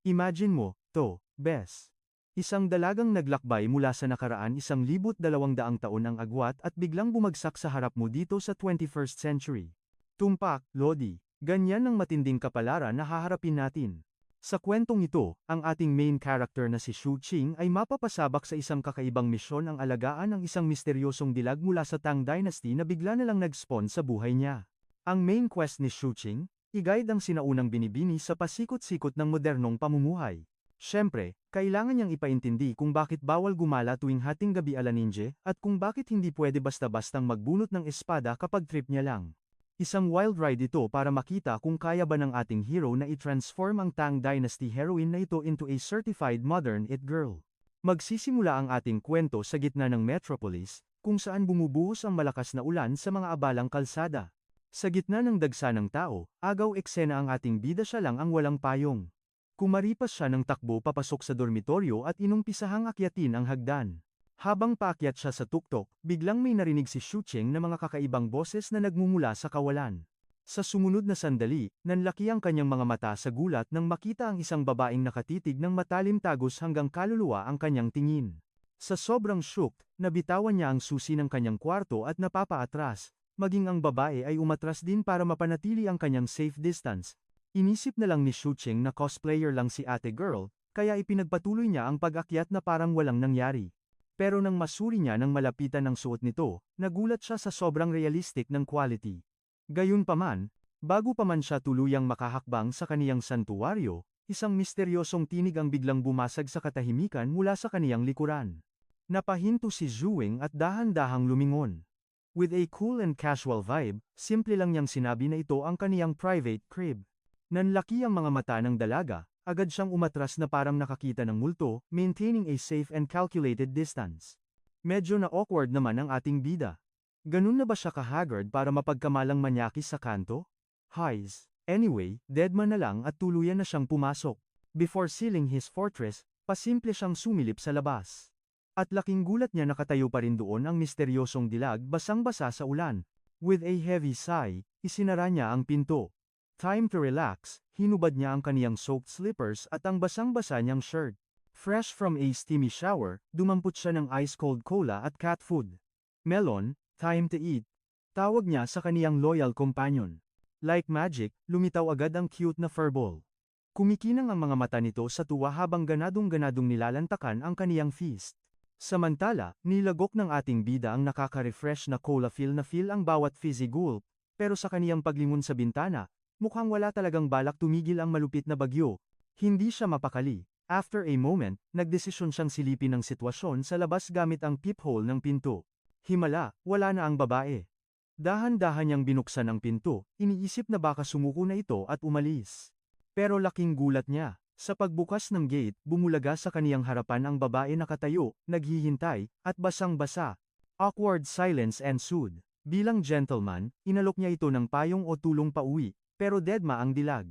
Imagine mo, Bes. Isang dalagang naglakbay mula sa nakaraan 1,200 taon ang agwat at biglang bumagsak sa harap mo dito sa 21st century. Tumpak, Lodi. Ganyan ang matinding kapalaran na haharapin natin. Sa kwentong ito, ang ating main character na si Shu Qing ay mapapasabak sa isang kakaibang misyon ang alagaan ng isang misteryosong dilag mula sa Tang Dynasty na bigla na lang nag-spawn sa buhay niya. Ang main quest ni Shu Qing, i-guide ang sinaunang binibini sa pasikot-sikot ng modernong pamumuhay. Siyempre, kailangan niyang ipaintindi kung bakit bawal gumala tuwing hating gabi ala ninja, at kung bakit hindi pwede basta-bastang magbunot ng espada kapag trip niya lang. Isang wild ride ito para makita kung kaya ba ng ating hero na i-transform ang Tang Dynasty heroine na ito into a certified modern it girl. Magsisimula ang ating kwento sa gitna ng metropolis, kung saan bumubuhos ang malakas na ulan sa mga abalang kalsada. Sa gitna ng dagsa ng tao, agaw eksena ang ating bida, siya lang ang walang payong. Kumaripas siya ng takbo papasok sa dormitoryo at inumpisahang akyatin ang hagdan. Habang paakyat siya sa tuktok, biglang may narinig si Shu Qing na mga kakaibang boses na nagmumula sa kawalan. Sa sumunod na sandali, nanlaki ang kanyang mga mata sa gulat nang makita ang isang babaeng nakatitig ng matalim tagos hanggang kaluluwa ang kanyang tingin. Sa sobrang shock, nabitawan niya ang susi ng kanyang kwarto at napapaatras, maging ang babae ay umatras din para mapanatili ang kanyang safe distance. Inisip na lang ni Shu Qing na cosplayer lang si ate girl, kaya ipinagpatuloy niya ang pag-akyat na parang walang nangyari. Pero nang masuri niya ng malapitan ng suot nito, nagulat siya sa sobrang realistic ng quality. Gayunpaman, bago pa man siya tuluyang makahakbang sa kaniyang santuwaryo, isang misteryosong tinig ang biglang bumasag sa katahimikan mula sa kaniyang likuran. Napahinto si Zhuing at dahan-dahang lumingon. With a cool and casual vibe, simple lang niyang sinabi na ito ang kaniyang private crib. Nanlaki ang mga mata ng dalaga, agad siyang umatras na parang nakakita ng multo, maintaining a safe and calculated distance. Medyo na-awkward naman ang ating bida. Ganun na ba siya ka-haggard para mapagkamalang manyakis sa kanto? Highs. Anyway, deadman na lang at tuluyan na siyang pumasok. Before sealing his fortress, pasimple siyang sumilip sa labas. At laking gulat niya nakatayo pa rin doon ang misteryosong dilag basang-basa sa ulan. With a heavy sigh, isinara niya ang pinto. Time to relax, hinubad niya ang kaniyang soaked slippers at ang basang-basa niyang shirt. Fresh from a steamy shower, dumampot siya ng ice-cold cola at cat food. Melon, time to eat. Tawag niya sa kaniyang loyal companion. Like magic, lumitaw agad ang cute na furball. Kumikinang ang mga mata nito sa tuwa habang ganadong-ganadong nilalantakan ang kaniyang feast. Samantala, nilagok ng ating bida ang nakaka-refresh na cola feel ang bawat fizzy gulp, pero sa kaniyang paglingon sa bintana, mukhang wala talagang balak tumigil ang malupit na bagyo. Hindi siya mapakali. After a moment, nagdesisyon siyang silipin ang sitwasyon sa labas gamit ang peephole ng pinto. Himala, wala na ang babae. Dahan-dahan niyang binuksan ang pinto, iniisip na baka sumuko na ito at umalis. Pero laking gulat niya. Sa pagbukas ng gate, bumulaga sa kaniyang harapan ang babae nakatayo, naghihintay, at basang-basa. Awkward silence ensued. Bilang gentleman, inalok niya ito ng payong o tulong pauwi. Pero deadma ang dilag.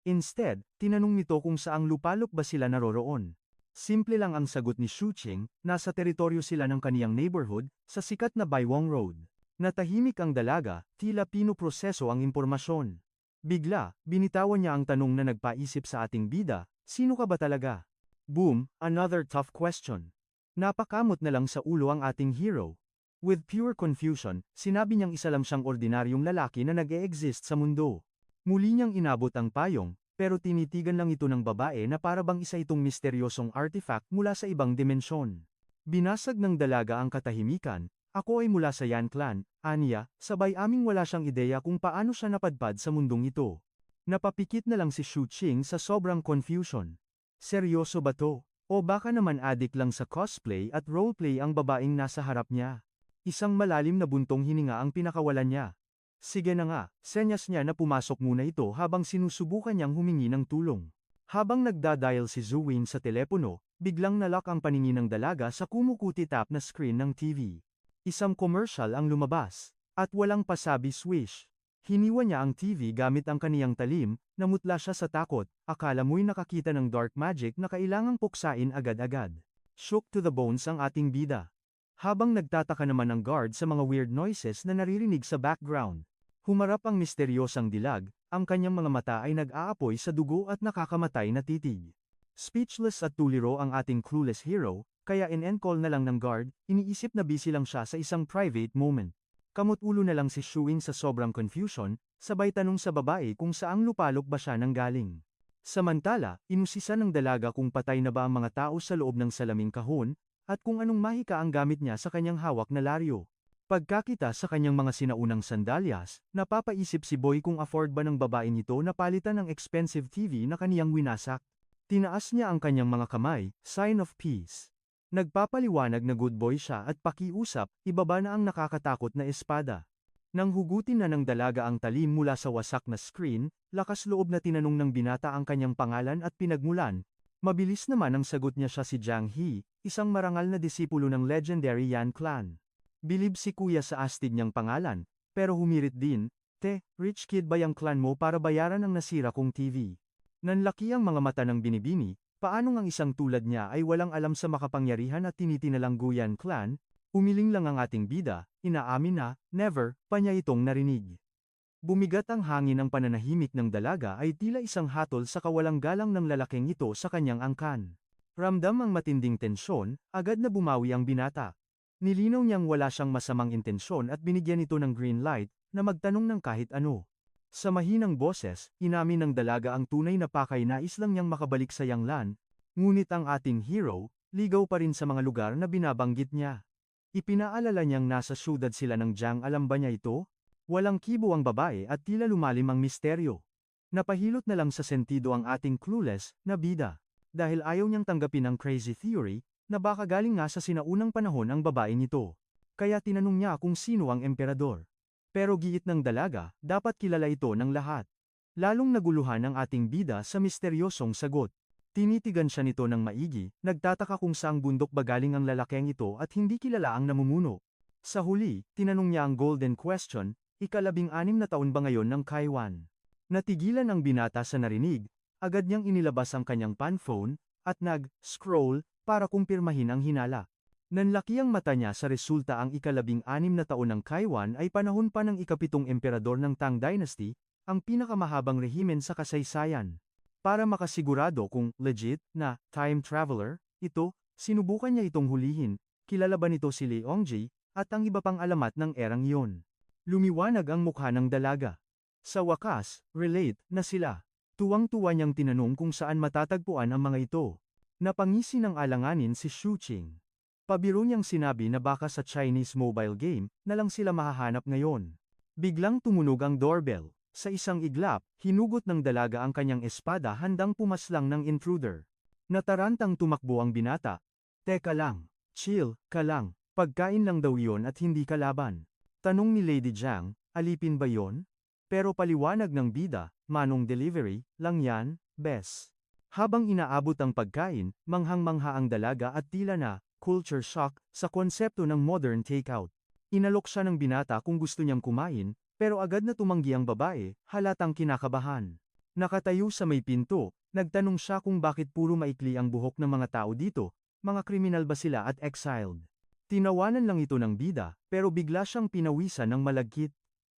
Instead, tinanong nito kung saang lupalop ba sila naroroon. Simple lang ang sagot ni Shu Qing, nasa teritoryo sila ng kaniyang neighborhood, sa sikat na Baiwong Road. Natahimik ang dalaga, tila pinoproseso ang impormasyon. Bigla, binitawan niya ang tanong na nagpaisip sa ating bida, sino ka ba talaga? Boom, another tough question. Napakamot na lang sa ulo ang ating hero. With pure confusion, sinabi niyang isa lang siyang ordinaryong lalaki na nag-e-exist sa mundo. Muli niyang inabot ang payong, pero tinitigan lang ito ng babae na parabang isa itong misteryosong artifact mula sa ibang dimensyon. Binasag ng dalaga ang katahimikan, ako ay mula sa Yan Clan, aniya, sabay aming wala siyang ideya kung paano siya napadpad sa mundong ito. Napapikit na lang si Shu Qing sa sobrang confusion. Seryoso ba to? O baka naman adik lang sa cosplay at roleplay ang babaeng nasa harap niya? Isang malalim na buntong hininga ang pinakawalan niya. Sige na nga, senyas niya na pumasok muna ito habang sinusubukan niyang humingi ng tulong. Habang nagdadial si Zhuing sa telepono, biglang nalock ang paningin ng dalaga sa kumukuti-tap na screen ng TV. Isang commercial ang lumabas, at walang pasabi swish. Hiniwa niya ang TV gamit ang kaniyang talim, namutla siya sa takot, akala mo'y nakakita ng dark magic na kailangang puksain agad-agad. Shook to the bones ang ating bida. Habang nagtataka naman ang guard sa mga weird noises na naririnig sa background. Humarap ang misteryosang dilag, ang kanyang mga mata ay nag-aapoy sa dugo at nakakamatay na titig. Speechless at tuliro ang ating clueless hero, kaya in-call na lang ng guard, iniisip na busy lang siya sa isang private moment. Kamut-ulo na lang si Shuing sa sobrang confusion, sabay tanong sa babae kung saang lupalok ba siya nanggaling. Samantala, inusisa ng dalaga kung patay na ba ang mga tao sa loob ng salaming kahon, at kung anong mahika ang gamit niya sa kanyang hawak na laryo. Pagkakita sa kanyang mga sinaunang sandalyas, napapaisip si Boy kung afford ba ng babae nito na palitan ng expensive TV na kaniyang winasak. Tinaas niya ang kanyang mga kamay, sign of peace. Nagpapaliwanag na good boy siya at pakiusap, ibaba na ang nakakatakot na espada. Nang hugutin na ng dalaga ang talim mula sa wasak na screen, lakas loob na tinanong ng binata ang kanyang pangalan at pinagmulan. Mabilis naman ang sagot niya siya si Jiang He, isang marangal na disipulo ng legendary Yan clan. Bilib si kuya sa astig niyang pangalan, pero humirit din, rich kid ba yung clan mo para bayaran ang nasira kong TV? Nanlaki ang mga mata ng binibini, paano ang isang tulad niya ay walang alam sa makapangyarihan at tinitinalang Guyan clan? Umiling lang ang ating bida, inaamin na, never, pa niya itong narinig. Bumigat ang hangin ng pananahimik ng dalaga ay tila isang hatol sa kawalang galang ng lalaking ito sa kanyang angkan. Ramdam ang matinding tensyon, agad na bumawi ang binata. Nilinaw niyang wala siyang masamang intensyon at binigyan ito ng green light, na magtanong ng kahit ano. Sa mahinang boses, inamin ng dalaga ang tunay na pakay nais lang niyang makabalik sa Yanglan, ngunit ang ating hero, ligaw pa rin sa mga lugar na binabanggit niya. Ipinaalala niyang nasa syudad sila ng Jiang, alam ba niya ito? Walang kibo ang babae at tila lumalim ang misteryo. Napahilot na lang sa sentido ang ating clueless na bida. Dahil ayaw niyang tanggapin ang crazy theory, na baka galing nga sa sinaunang panahon ang babaeng ito. Kaya tinanong niya kung sino ang emperador. Pero giit ng dalaga, dapat kilala ito ng lahat. Lalong naguluhan ang ating bida sa misteryosong sagot. Tinitigan siya nito ng maigi, nagtataka kung saang bundok ba galing ang lalaking ito at hindi kilala ang namumuno. Sa huli, tinanong niya ang golden question, ika-16 na taon ba ngayon ng Kaiwan? Natigilan ang binata sa narinig, agad niyang inilabas ang kanyang panphone, at nag-scroll, para kumpirmahin ang hinala. Nanlaki ang mata niya sa resulta, ang ika-16 na taon ng Kaiwan ay panahon pa ng ika-7 emperador ng Tang Dynasty, ang pinakamahabang rehimen sa kasaysayan. Para makasigurado kung legit na time traveler ito, sinubukan niya itong hulihin, kilala ba nito si Leongji, at ang iba pang alamat ng erang iyon. Lumiwanag ang mukha ng dalaga. Sa wakas, relate na sila. Tuwang-tuwa niyang tinanong kung saan matatagpuan ang mga ito. Napangisi ng alanganin si Shuqing. Pabiro niyang sinabi na baka sa Chinese mobile game na lang sila mahahanap ngayon. Biglang tumunog ang doorbell. Sa isang iglap, hinugot ng dalaga ang kanyang espada handang pumaslang ng intruder. Natarantang tumakbo ang binata. Teka lang, chill ka lang, pagkain lang daw yon at hindi kalaban. Tanong ni Lady Jiang, alipin ba yon? Pero paliwanag ng bida, manong delivery, lang yan, bes. Habang inaabot ang pagkain, manghang-mangha ang dalaga at tila na, culture shock, sa konsepto ng modern takeout. Inalok siya ng binata kung gusto niyang kumain, pero agad na tumanggi ang babae, halatang kinakabahan. Nakatayo sa may pinto, nagtanong siya kung bakit puro maikli ang buhok ng mga tao dito, mga kriminal ba sila at exiled. Tinawanan lang ito ng bida, pero bigla siyang pinawisan ng malagkit.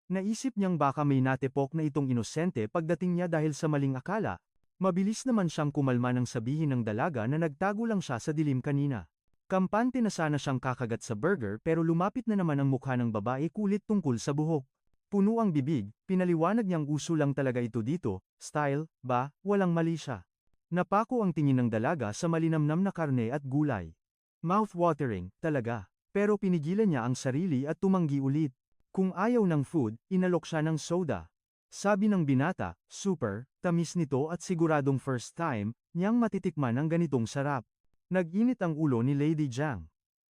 Naisip niyang baka may natepok na itong inosente pagdating niya dahil sa maling akala. Mabilis naman siyang kumalma nang sabihin ng dalaga na nagtago lang siya sa dilim kanina. Kampante na sana siyang kakagat sa burger pero lumapit na naman ang mukha ng babae kulit tungkol sa buhok. Puno ang bibig, pinaliwanag niyang uso lang talaga ito dito, style, ba, walang mali siya. Napako ang tingin ng dalaga sa malinamnam na karne at gulay. Mouth-watering, talaga. Pero pinigilan niya ang sarili at tumanggi ulit. Kung ayaw ng food, inalok siya ng soda. Sabi ng binata, super, tamis nito at siguradong first time, niyang matitikman ang ganitong sarap. Nag-init ang ulo ni Lady Jiang.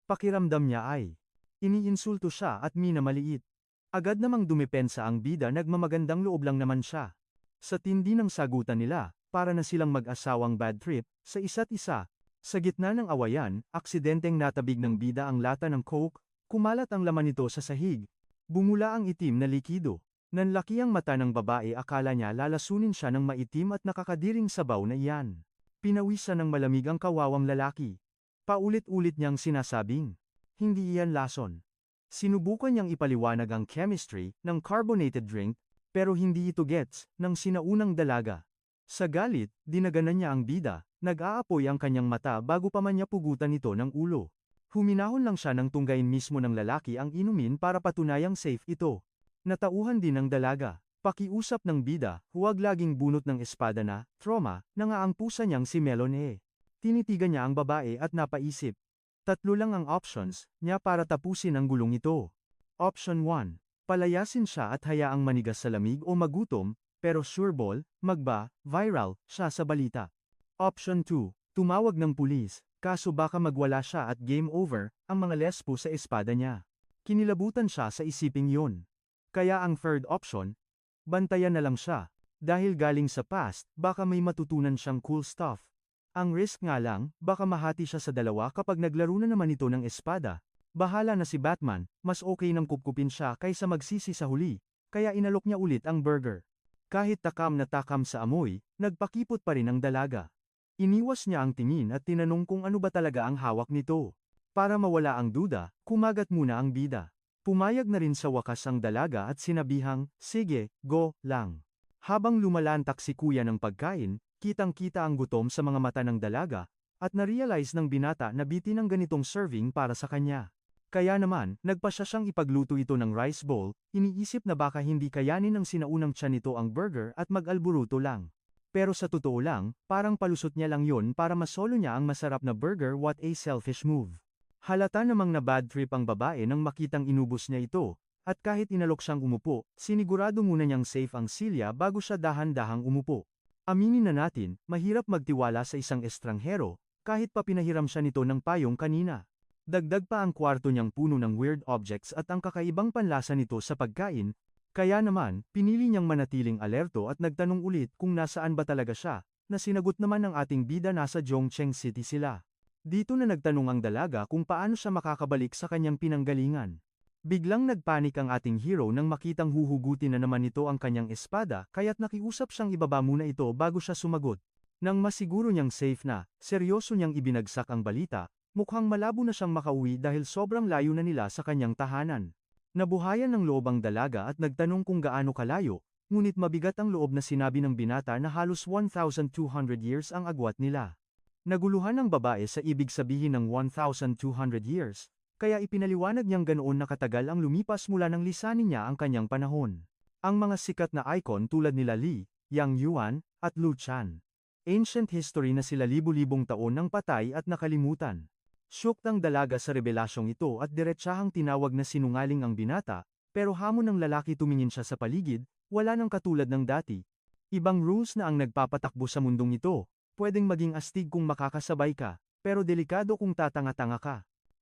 Pakiramdam niya ay, iniinsulto siya at minamaliit. Agad namang dumepensa ang bida, nagmamagandang loob lang naman siya. Sa tindi ng sagutan nila, para na silang mag-asawang bad trip, sa isa't isa. Sa gitna ng awayan, aksidenteng natabig ng bida ang lata ng Coke, kumalat ang laman nito sa sahig. Bumula ang itim na likido. Nanlaki ang mata ng babae, akala niya lalasunin siya ng maitim at nakakadiring sabaw na iyan. Pinawisan ng malamig ang kawawang lalaki. Paulit-ulit niyang sinasabing, hindi iyan lason. Sinubukan niyang ipaliwanag ang chemistry ng carbonated drink, pero hindi ito gets ng sinaunang dalaga. Sa galit, dinaganan niya ang bida, nag-aapoy ang kanyang mata bago pa man niya pugutan ito ng ulo. Huminahon lang siya nang tunggayin mismo ng lalaki ang inumin para patunayang safe ito. Natauhan din ng dalaga. Pakiusap ng bida, huwag laging bunot ng espada na, trauma, nangaangpusa niyang si Melone. Tinitigan niya ang babae at napaisip. Tatlo lang ang options niya para tapusin ang gulong ito. Option 1. Palayasin siya at hayaang manigas sa lamig o magutom, pero sureball, viral, siya sa balita. Option 2. Tumawag ng pulis, kaso baka magwala siya at game over, ang mga lesbo sa espada niya. Kinilabutan siya sa isiping yun. Kaya ang third option, bantayan na lang siya. Dahil galing sa past, baka may matutunan siyang cool stuff. Ang risk nga lang, baka mahati siya sa dalawa kapag naglaro na naman ito ng espada. Bahala na si Batman, mas okay nang kupkupin siya kaysa magsisi sa huli, kaya inalok niya ulit ang burger. Kahit takam na takam sa amoy, nagpakipot pa rin ang dalaga. Iniwas niya ang tingin at tinanong kung ano ba talaga ang hawak nito. Para mawala ang duda, kumagat muna ang bida. Pumayag na rin sa wakas ang dalaga at sinabihang, sige, go, lang. Habang lumalantak si kuya ng pagkain, kitang-kita ang gutom sa mga mata ng dalaga, at na-realize ng binata na bitin ang ganitong serving para sa kanya. Kaya naman, nagpasya siyang ipagluto ito ng rice bowl, iniisip na baka hindi kayanin ng sinaunang tiyan nito ang burger at mag-alburuto lang. Pero sa totoo lang, parang palusot niya lang yon para masolo niya ang masarap na burger. What a selfish move. Halata namang na bad trip ang babae nang makitang inubos niya ito, at kahit inalok siyang umupo, sinigurado muna niyang safe ang silya bago siya dahan-dahang umupo. Aminin na natin, mahirap magtiwala sa isang estranghero, kahit pa pinahiram siya nito ng payong kanina. Dagdag pa ang kwarto niyang puno ng weird objects at ang kakaibang panlasa nito sa pagkain, kaya naman, pinili niyang manatiling alerto at nagtanong ulit kung nasaan ba talaga siya, na sinagot naman ng ating bida nasa Zhongcheng City sila. Dito na nagtanong ang dalaga kung paano siya makakabalik sa kanyang pinanggalingan. Biglang nagpanik ang ating hero nang makitang huhugutin na naman nito ang kanyang espada kaya't nakiusap siyang ibaba muna ito bago siya sumagot. Nang masiguro niyang safe na, seryoso niyang ibinagsak ang balita, mukhang malabo na siyang makauwi dahil sobrang layo na nila sa kanyang tahanan. Nabuhayan ng loob ang dalaga at nagtanong kung gaano kalayo, ngunit mabigat ang loob na sinabi ng binata na halos 1,200 years ang agwat nila. Naguluhan ang babae sa ibig sabihin ng 1,200 years, kaya ipinaliwanag niyang ganoon na katagal ang lumipas mula nang lisanin niya ang kanyang panahon. Ang mga sikat na icon tulad nila Li, Yang Yuan, at Lu Chan. Ancient history na sila libu-libong taon nang patay at nakalimutan. Shocked ang dalaga sa revelasyong ito at diretsahang tinawag na sinungaling ang binata, pero hamon ng lalaki tumingin siya sa paligid, wala nang katulad ng dati. Ibang rules na ang nagpapatakbo sa mundong ito. Pwedeng maging astig kung makakasabay ka, pero delikado kung tatanga-tanga ka.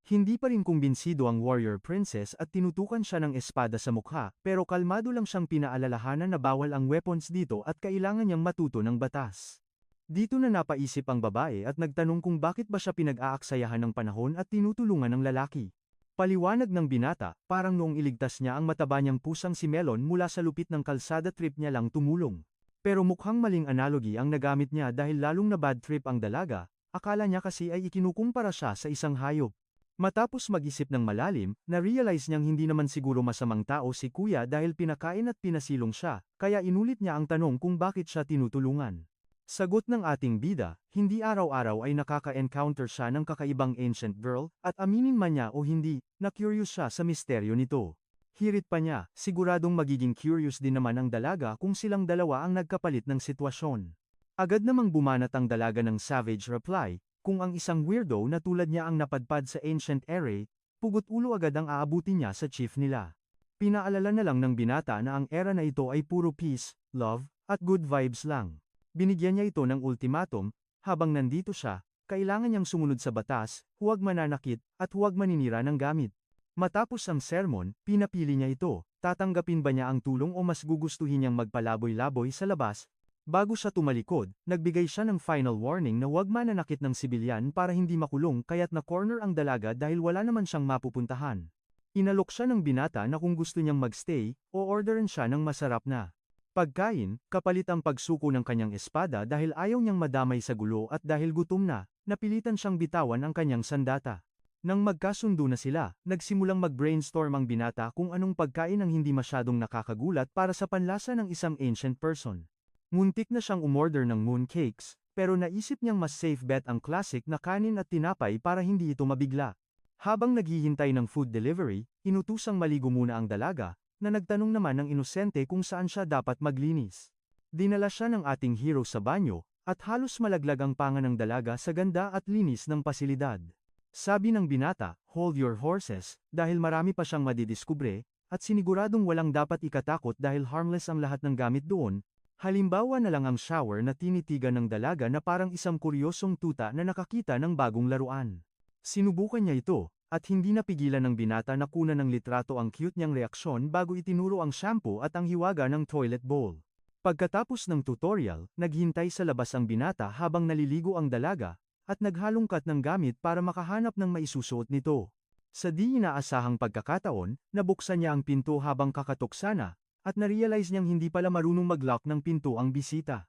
Hindi pa rin kumbinsido ang warrior princess at tinutukan siya ng espada sa mukha, pero kalmado lang siyang pinaalalahanan na bawal ang weapons dito at kailangan niyang matuto ng batas. Dito na napaisip ang babae at nagtanong kung bakit ba siya pinag-aaksayahan ng panahon at tinutulungan ng lalaki. Paliwanag ng binata, parang noong iligtas niya ang mataba niyang pusang si Melon mula sa lupit ng kalsada trip niya lang tumulong. Pero mukhang maling analogy ang nagamit niya dahil lalong na bad trip ang dalaga, akala niya kasi ay ikinukumpara siya sa isang hayop. Matapos mag-isip ng malalim, na-realize niyang hindi naman siguro masamang tao si kuya dahil pinakain at pinasilong siya, kaya inulit niya ang tanong kung bakit siya tinutulungan. Sagot ng ating bida, hindi araw-araw ay nakaka-encounter siya ng kakaibang ancient girl, at aminin man niya o hindi, na-curious siya sa misteryo nito. Hirit pa niya, siguradong magiging curious din naman ang dalaga kung silang dalawa ang nagkapalit ng sitwasyon. Agad namang bumanat ang dalaga ng savage reply, kung ang isang weirdo na tulad niya ang napadpad sa ancient era, pugot ulo agad ang aabutin niya sa chief nila. Pinaalala na lang ng binata na ang era na ito ay puro peace, love, at good vibes lang. Binigyan niya ito ng ultimatum, habang nandito siya, kailangan niyang sumunod sa batas, huwag mananakit, at huwag maninira ng gamit. Matapos ang sermon, pinapili niya ito, tatanggapin ba niya ang tulong o mas gugustuhin niyang magpalaboy-laboy sa labas? Bago siya tumalikod, nagbigay siya ng final warning na huwag mananakit ng sibilyan para hindi makulong kaya't na-corner ang dalaga dahil wala naman siyang mapupuntahan. Inalok siya ng binata na kung gusto niyang magstay, o orderan siya ng masarap na pagkain, kapalit ang pagsuko ng kanyang espada dahil ayaw niyang madamay sa gulo at dahil gutom na, napilitan siyang bitawan ang kanyang sandata. Nang magkasundo na sila, nagsimulang mag-brainstorm ang binata kung anong pagkain ang hindi masyadong nakakagulat para sa panlasa ng isang ancient person. Muntik na siyang umorder ng mooncakes, pero naisip niyang mas safe bet ang classic na kanin at tinapay para hindi ito mabigla. Habang naghihintay ng food delivery, inutusang maligo muna ang dalaga, na nagtanong naman ng inosente kung saan siya dapat maglinis. Dinala siya ng ating hero sa banyo, at halos malaglag ang panga ng dalaga sa ganda at linis ng pasilidad. Sabi ng binata, hold your horses, dahil marami pa siyang madidiskubre, at siniguradong walang dapat ikatakot dahil harmless ang lahat ng gamit doon. Halimbawa na lang ang shower na tinitigan ng dalaga na parang isang kuryosong tuta na nakakita ng bagong laruan. Sinubukan niya ito, at hindi napigilan ng binata na kunan ng litrato ang cute niyang reaksyon bago itinuro ang shampoo at ang hiwaga ng toilet bowl. Pagkatapos ng tutorial, naghintay sa labas ang binata habang naliligo ang dalaga, at naghalongkat ng gamit para makahanap ng maisusuot nito. Sa di inaasahang pagkakataon, nabuksan niya ang pinto habang kakatok sana, at narealize niyang hindi pala marunong mag-lock ng pinto ang bisita.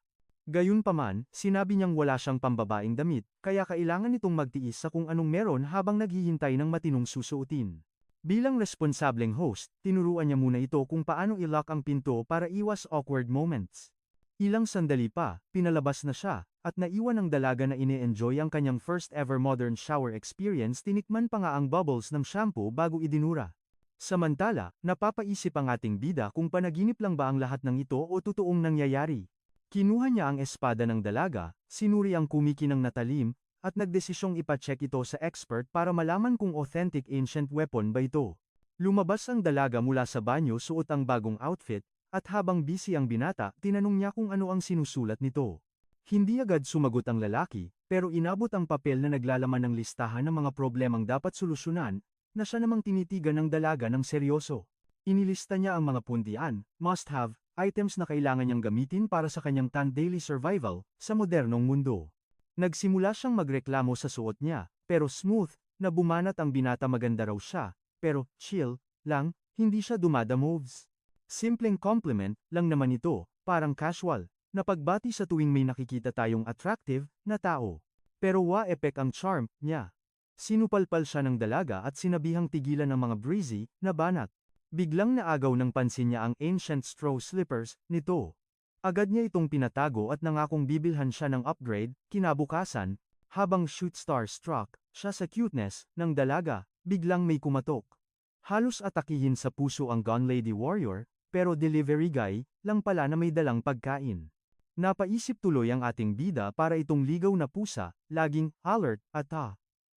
Gayunpaman, sinabi niyang wala siyang pambabaeng damit, kaya kailangan nitong magtiis sa kung anong meron habang naghihintay ng matinong susuotin. Bilang responsableng host, tinuruan niya muna ito kung paano i-lock ang pinto para iwas awkward moments. Ilang sandali pa, pinalabas na siya, at naiwan ang dalaga na ine-enjoy ang kanyang first ever modern shower experience. Tinikman pa nga ang bubbles ng shampoo bago idinura. Samantala, napapaisip ang ating bida kung panaginip lang ba ang lahat ng ito o totoong nangyayari. Kinuha niya ang espada ng dalaga, sinuri ang kumikinang natalim, at nagdesisyong ipacheck ito sa expert para malaman kung authentic ancient weapon ba ito. Lumabas ang dalaga mula sa banyo suot ang bagong outfit, at habang busy ang binata, tinanong niya kung ano ang sinusulat nito. Hindi agad sumagot ang lalaki, pero inabot ang papel na naglalaman ng listahan ng mga problemang dapat solusyonan, na siya namang tinitigan ng dalaga ng seryoso. Inilista niya ang mga pundian, must-have, items na kailangan niyang gamitin para sa kanyang daily survival, sa modernong mundo. Nagsimula siyang magreklamo sa suot niya, pero smooth, na bumanat ang binata. Maganda raw siya, pero chill lang, hindi siya dumada moves. Simpleng compliment lang naman ito, parang casual, na pagbati sa tuwing may nakikita tayong attractive na tao. Pero wa-epek ang charm niya. Sinupalpal siya ng dalaga at sinabihang tigilan ng mga breezy na banat. Biglang naagaw ng pansin niya ang ancient straw slippers nito. Agad niya itong pinatago at nangakong bibilhan siya ng upgrade. Kinabukasan, habang shoot starstruck siya sa cuteness ng dalaga, biglang may kumatok. Halos atakihin sa puso ang Gun Lady Warrior, pero delivery guy lang pala na may dalang pagkain. Napaisip tuloy ang ating bida para itong ligaw na pusa, laging alert at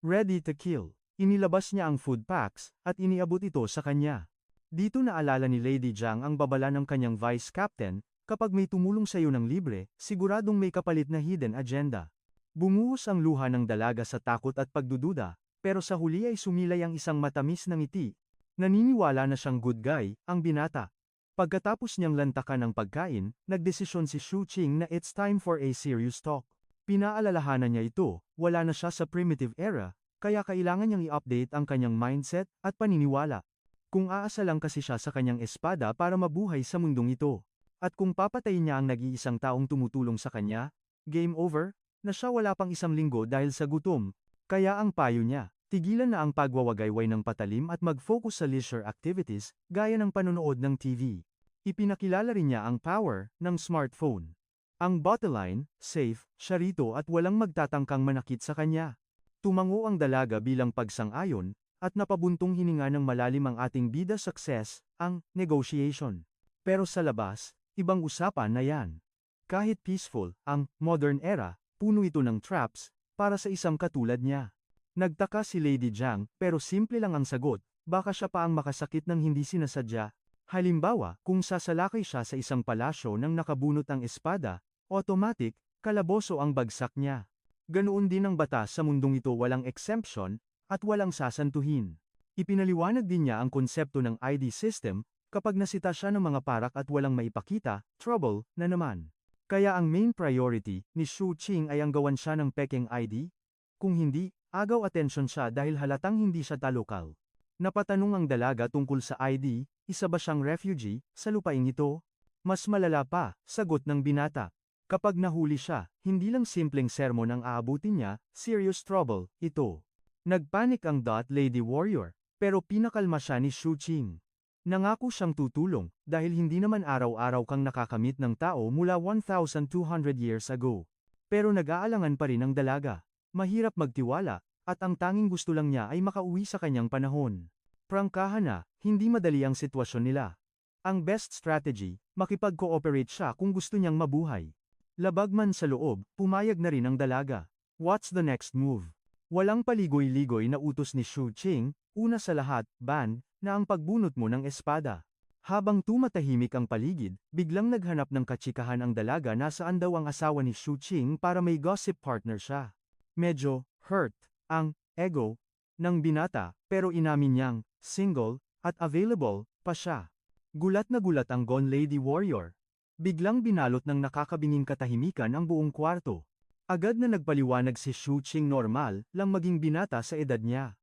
ready to kill. Inilabas niya ang food packs at iniabot ito sa kanya. Dito naalala ni Lady Jiang ang babala ng kanyang vice captain. Kapag may tumulong sa iyo ng libre, siguradong may kapalit na hidden agenda. Bumuhos ang luha ng dalaga sa takot at pagdududa, pero sa huli ay sumilay ang isang matamis na ngiti. Naniniwala na siyang good guy, ang binata. Pagkatapos niyang lantakan ang pagkain, nagdesisyon si Shu Qing na it's time for a serious talk. Pinaalalahanan niya ito, wala na siya sa primitive era, kaya kailangan niyang i-update ang kanyang mindset at paniniwala. Kung aasa lang kasi siya sa kanyang espada para mabuhay sa mundong ito. At kung papatayin niya ang nag-iisang taong tumutulong sa kanya, game over, na siya wala pang isang linggo dahil sa gutom. Kaya ang payo niya, tigilan na ang pagwawagayway ng patalim at mag-focus sa leisure activities, gaya ng panonood ng TV. Ipinakilala rin niya ang power ng smartphone. Ang bottleline, safe, siya rito at walang magtatangkang manakit sa kanya. Tumango ang dalaga bilang pagsang-ayon, at napabuntong hininga ng malalim ang ating bida. Success, ang negotiation. Pero sa labas, ibang usapan na yan. Kahit peaceful, ang modern era, puno ito ng traps, para sa isang katulad niya. Nagtaka si Lady Jiang, pero simple lang ang sagot, baka siya pa ang makasakit ng hindi sinasadya. Halimbawa, kung sasalakay siya sa isang palasyo nang nakabunot ang espada, automatic, kalaboso ang bagsak niya. Ganoon din ang batas sa mundong ito, walang exemption, at walang sasantuhin. Ipinaliwanag din niya ang konsepto ng ID system. Kapag nasita siya ng mga parak at walang maipakita, trouble na naman. Kaya ang main priority ni Shu Qing ay ang gawan siya ng peking ID? Kung hindi, agaw atensyon siya dahil halatang hindi siya talukal. Napatanong ang dalaga tungkol sa ID, isa ba siyang refugee sa lupaing ito? Mas malala pa, sagot ng binata. Kapag nahuli siya, hindi lang simpleng sermon ang aabutin niya, serious trouble ito. Nagpanik ang Lady Warrior, pero pinakalma siya ni Shu Qing. Nangako siyang tutulong, dahil hindi naman araw-araw kang nakakamit ng tao mula 1,200 years ago. Pero nag-aalangan pa rin ang dalaga. Mahirap magtiwala, at ang tanging gusto lang niya ay makauwi sa kanyang panahon. Prangkahan na, hindi madali ang sitwasyon nila. Ang best strategy, makipag-cooperate siya kung gusto niyang mabuhay. Labag man sa loob, pumayag na rin ang dalaga. What's the next move? Walang paligoy-ligoy na utos ni Shu Qing, una sa lahat, ban, na ang pagbunot mo ng espada. Habang tumatahimik ang paligid, biglang naghanap ng katsikahan ang dalaga nasaan daw ang asawa ni Shu Qing para may gossip partner siya. Medyo hurt ang ego ng binata, pero inamin niyang single at available pa siya. Gulat na gulat ang Gone Lady Warrior. Biglang binalot ng nakakabinging katahimikan ang buong kwarto. Agad na nagpaliwanag si Shu Qing normal lang maging binata sa edad niya.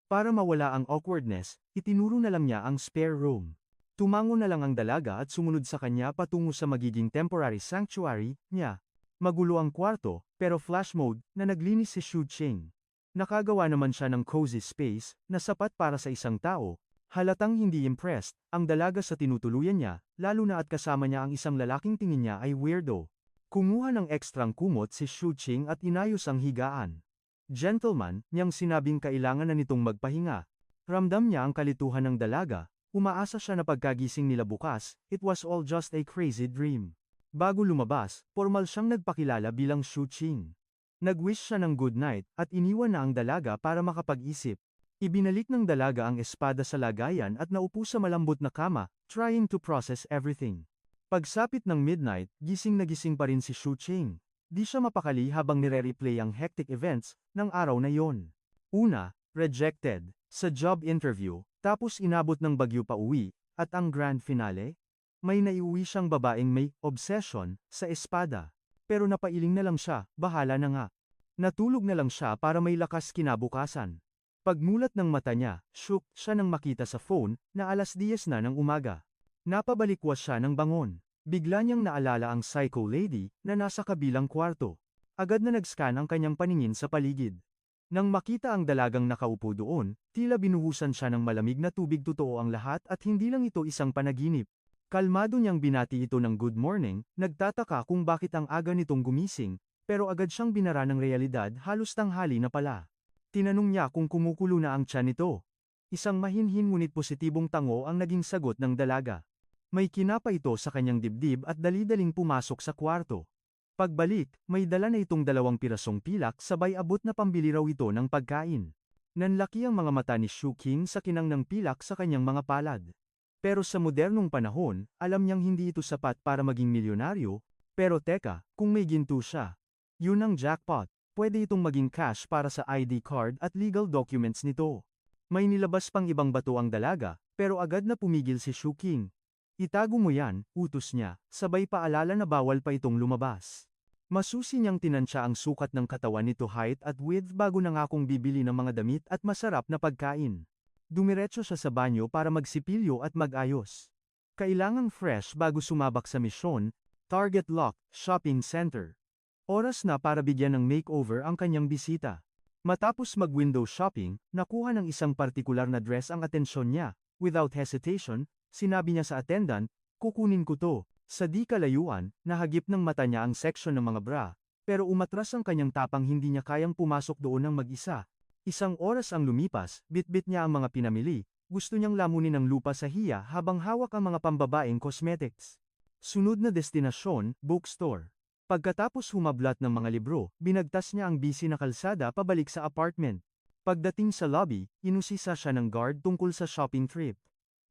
Para mawala ang awkwardness, itinuro na lang niya ang spare room. Tumango na lang ang dalaga at sumunod sa kanya patungo sa magiging temporary sanctuary niya. Magulo ang kwarto, pero flash mode na naglinis si Shu Qing. Nakagawa naman siya ng cozy space na sapat para sa isang tao. Halatang hindi impressed ang dalaga sa tinutuluyan niya, lalo na at kasama niya ang isang lalaking tingin niya ay weirdo. Kumuha ng ekstrang kumot si Shu Qing at inayos ang higaan. Gentleman, niyang sinabing kailangan na nitong magpahinga. Ramdam niya ang kalituhan ng dalaga, umaasa siya na pagkagising nila bukas, it was all just a crazy dream. Bago lumabas, formal siyang nagpakilala bilang Shu Qing. Nag-wish siya ng good night, at iniwan na ang dalaga para makapag-isip. Ibinalik ng dalaga ang espada sa lagayan at naupo sa malambot na kama, trying to process everything. Pagsapit ng midnight, gising na gising pa rin si Shu Qing. Di siya mapakali habang nire-replay ang hectic events ng araw na yon. Una, rejected sa job interview, tapos inabot ng bagyo pa uwi, at ang grand finale? May naiuwi siyang babaeng may obsession sa espada. Pero napailing na lang siya, bahala na nga. Natulog na lang siya para may lakas kinabukasan. Pagmulat ng mata niya, shook siya nang makita sa phone na 10:00 na ng umaga. Napabalikwas siya ng bangon. Bigla niyang naalala ang psycho lady na nasa kabilang kwarto. Agad na nag-scan ang kanyang paningin sa paligid. Nang makita ang dalagang nakaupo doon, tila binuhusan siya ng malamig na tubig. Totoo ang lahat at hindi lang ito isang panaginip. Kalmado niyang binati ito ng good morning, nagtataka kung bakit ang aga nitong gumising, pero agad siyang binara ng realidad halos tanghali na pala. Tinanong niya kung kumukulo na ang tiyan nito. Isang mahinhin ngunit positibong tango ang naging sagot ng dalaga. May kinapa ito sa kanyang dibdib at dali-daling pumasok sa kwarto. Pagbalik, may dala na itong 2 pirasong pilak sabay abot na pambili raw ito ng pagkain. Nanlaki ang mga mata ni Shu Qing sa kinang ng pilak sa kanyang mga palad. Pero sa modernong panahon, alam niyang hindi ito sapat para maging milyonaryo, pero teka, kung may ginto siya. Yun ang jackpot. Pwede itong maging cash para sa ID card at legal documents nito. May nilabas pang ibang bato ang dalaga, pero agad na pumigil si Shu Qing. Itago mo yan, utos niya, sabay paalala na bawal pa itong lumabas. Masusi niyang tinansya ang sukat ng katawan nito height at width bago nangakong bibili ng mga damit at masarap na pagkain. Dumiretso siya sa banyo para magsipilyo at mag-ayos. Kailangang fresh bago sumabak sa misyon, Target Lock, Shopping Center. Oras na para bigyan ng makeover ang kanyang bisita. Matapos mag-window shopping, nakuha ng isang partikular na dress ang atensyon niya. Without hesitation, sinabi niya sa attendant, kukunin ko to. Sa di kalayuan, nahagip ng mata niya ang section ng mga bra, pero umatras ang kanyang tapang hindi niya kayang pumasok doon ng mag-isa. Isang oras ang lumipas, bitbit niya ang mga pinamili, gusto niyang lamunin ang lupa sa hiya habang hawak ang mga pambabaeng cosmetics. Sunod na destinasyon, bookstore. Pagkatapos humablat ng mga libro, binagtas niya ang busy na kalsada pabalik sa apartment. Pagdating sa lobby, inusisa siya ng guard tungkol sa shopping trip.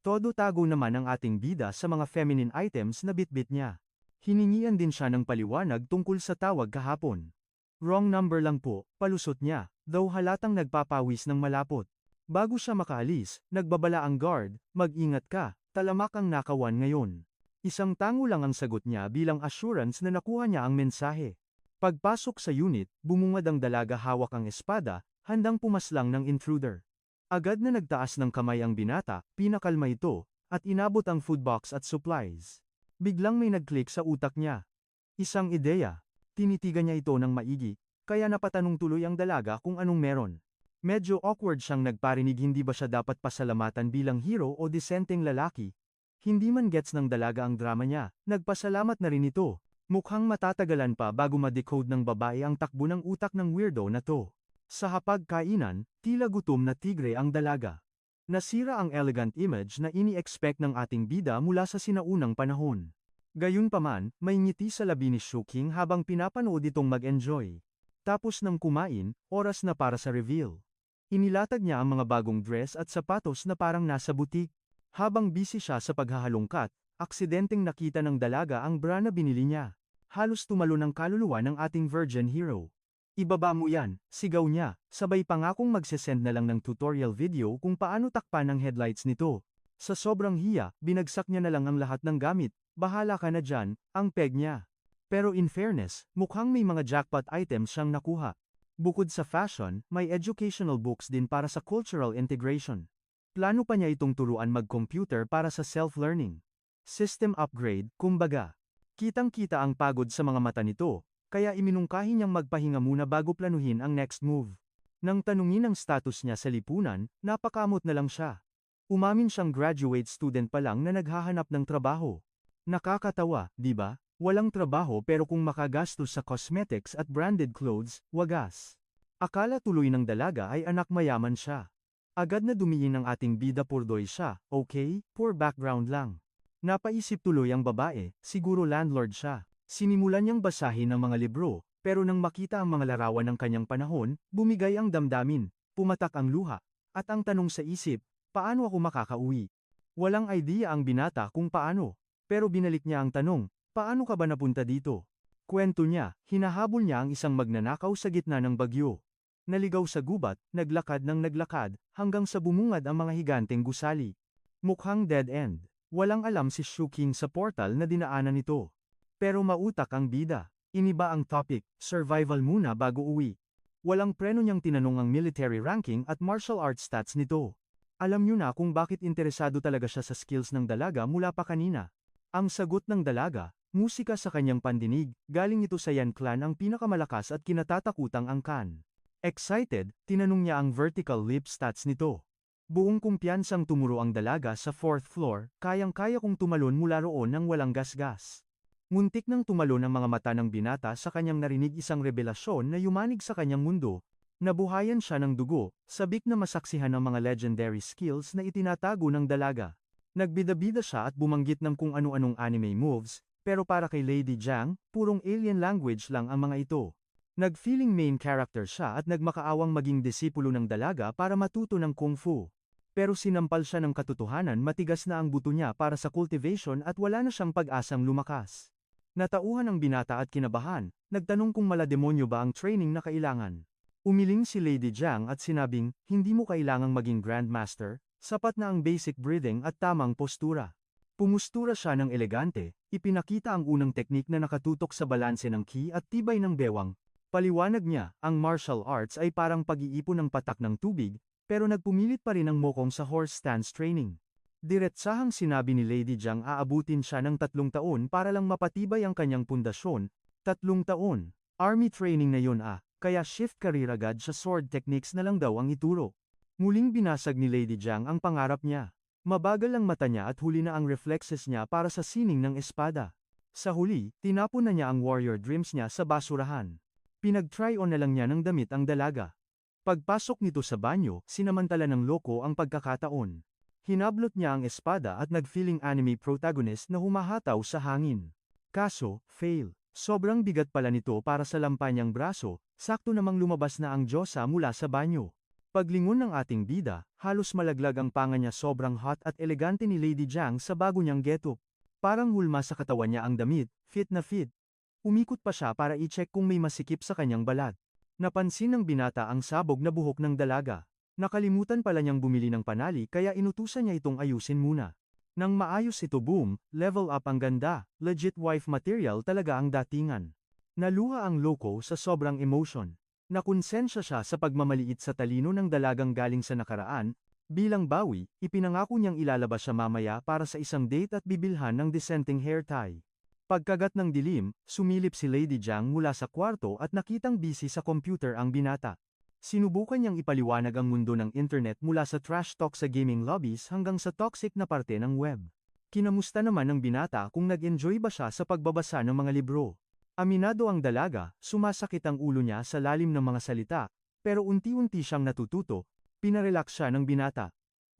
Todo tago naman ang ating bida sa mga feminine items na bitbit niya. Hiningian din siya ng paliwanag tungkol sa tawag kahapon. Wrong number lang po, palusot niya, though halatang nagpapawis ng malapot. Bago siya makaalis, nagbabala ang guard, mag-ingat ka, talamak ang nakawan ngayon. Isang tango lang ang sagot niya bilang assurance na nakuha niya ang mensahe. Pagpasok sa unit, bumungad ang dalaga hawak ang espada, handang pumaslang ng intruder. Agad na nagtaas ng kamay ang binata, pinakalma ito, at inabot ang food box at supplies. Biglang may nag-click sa utak niya. Isang ideya. Tinitigan niya ito ng maigi, kaya napatanong tuloy ang dalaga kung anong meron. Medyo awkward siyang nagparinig, hindi ba siya dapat pasalamatan bilang hero o disenteng lalaki? Hindi man gets ng dalaga ang drama niya, nagpasalamat na rin ito. Mukhang matatagalan pa bago ma-decode ng babae ang takbo ng utak ng weirdo na to. Sa hapag-kainan, tila gutom na tigre ang dalaga. Nasira ang elegant image na ini-expect ng ating bida mula sa sinaunang panahon. Gayunpaman, may ngiti sa labi ni Shuking habang pinapanood itong mag-enjoy. Tapos nang kumain, oras na para sa reveal. Inilatag niya ang mga bagong dress at sapatos na parang nasa butik. Habang busy siya sa paghahalongkat, aksidenteng nakita ng dalaga ang bra na binili niya. Halos tumalo ng kaluluwa ng ating virgin hero. Ibaba mo yan, sigaw niya, sabay pangakong magsesend na lang ng tutorial video kung paano takpan ang headlights nito. Sa sobrang hiya, binagsak niya na lang ang lahat ng gamit, bahala ka na dyan, ang peg niya. Pero in fairness, mukhang may mga jackpot items siyang nakuha. Bukod sa fashion, may educational books din para sa cultural integration. Plano pa niya itong turuan mag-computer para sa self-learning. System upgrade, kumbaga. Kitang-kita ang pagod sa mga mata nito, kaya iminungkahi niyang magpahinga muna bago planuhin ang next move. Nang tanungin ang status niya sa lipunan, napakamot na lang siya. Umamin siyang graduate student pa lang na naghahanap ng trabaho. Nakakatawa, di ba? Walang trabaho pero kung makagastos sa cosmetics at branded clothes, wagas. Akala tuloy ng dalaga ay anak mayaman siya. Agad na dumiin ang ating bida, purdoy siya, okay, poor background lang. Napaisip tuloy ang babae, siguro landlord siya. Sinimulan niyang basahin ang mga libro, pero nang makita ang mga larawan ng kanyang panahon, bumigay ang damdamin, pumatak ang luha, at ang tanong sa isip, paano ako makakauwi? Walang idea ang binata kung paano, pero binalik niya ang tanong, paano ka ba napunta dito? Kwento niya, hinahabol niya ang isang magnanakaw sa gitna ng bagyo. Naligaw sa gubat, naglakad ng naglakad, hanggang sa bumungad ang mga higanteng gusali. Mukhang dead end. Walang alam si Shuking sa portal na dinaanan nito. Pero mautak ang bida. Iniba ang topic, survival muna bago uwi. Walang preno niyang tinanong ang military ranking at martial arts stats nito. Alam niyo na kung bakit interesado talaga siya sa skills ng dalaga mula pa kanina. Ang sagot ng dalaga, musika sa kanyang pandinig, galing ito sa Yan Clan, ang pinakamalakas at kinatatakutang angkan. Excited, tinanong niya ang vertical leap stats nito. Buong kumpiyansang tumuro ang dalaga sa 4th floor, kayang-kaya kong tumalon mula roon nang walang gasgas. Muntik nang tumalon ang mga mata ng binata sa kanyang narinig isang revelasyon na yumanig sa kanyang mundo. Nabuhayan siya ng dugo, sabik na masaksihan ang mga legendary skills na itinatago ng dalaga. Nagbida-bida siya at bumanggit ng kung ano-anong anime moves, pero para kay Lady Jiang, purong alien language lang ang mga ito. Nag-feeling main character siya at nagmakaawang maging disipulo ng dalaga para matuto ng kung fu. Pero sinampal siya ng katotohanan, matigas na ang buto niya para sa cultivation at wala na siyang pag-asang lumakas. Natauhan ang binata at kinabahan, nagtanong kung malademonyo ba ang training na kailangan. Umiling si Lady Jiang at sinabing, hindi mo kailangang maging grandmaster, sapat na ang basic breathing at tamang postura. Pumustura siya ng elegante, ipinakita ang unang teknik na nakatutok sa balanse ng ki at tibay ng bewang. Paliwanag niya, ang martial arts ay parang pag-iipon ng patak ng tubig, pero nagpumilit pa rin ang mokong sa horse stance training. Diretsahang sinabi ni Lady Jiang aabutin siya ng 3 taon para lang mapatibay ang kanyang pundasyon. 3 taon. Army training na yun kaya shift career agad sa sword techniques na lang daw ang ituro. Muling binasag ni Lady Jiang ang pangarap niya. Mabagal ang mata niya at huli na ang reflexes niya para sa sining ng espada. Sa huli, tinapon na niya ang warrior dreams niya sa basurahan. Pinag-try-on na lang niya ng damit ang dalaga. Pagpasok nito sa banyo, sinamantala ng loko ang pagkakataon. Hinablot niya ang espada at nag-feeling anime protagonist na humahataw sa hangin. Kaso, fail. Sobrang bigat pala nito para sa lampa niyang braso, sakto namang lumabas na ang Diyosa mula sa banyo. Paglingon ng ating bida, halos malaglag ang panga niya, sobrang hot at elegante ni Lady Jiang sa bago niyang getup. Parang hulma sa katawan niya ang damit, fit na fit. Umikot pa siya para i-check kung may masikip sa kanyang balat. Napansin ng binata ang sabog na buhok ng dalaga. Nakalimutan pala niyang bumili ng panali kaya inutusan niya itong ayusin muna. Nang maayos ito, boom, level up, ang ganda, legit wife material talaga ang datingan. Naluha ang loko sa sobrang emotion. Nakonsensya siya sa pagmamaliit sa talino ng dalagang galing sa nakaraan. Bilang bawi, ipinangako niyang ilalabas siya mamaya para sa isang date at bibilhan ng dissenting hair tie. Pagkagat ng dilim, sumilip si Lady Jiang mula sa kwarto at nakitang busy sa computer ang binata. Sinubukan niyang ipaliwanag ang mundo ng internet mula sa trash talk sa gaming lobbies hanggang sa toxic na parte ng web. Kinamusta naman ng binata kung nag-enjoy ba siya sa pagbabasa ng mga libro. Aminado ang dalaga, sumasakit ang ulo niya sa lalim ng mga salita, pero unti-unti siyang natututo, pinarelax siya ng binata.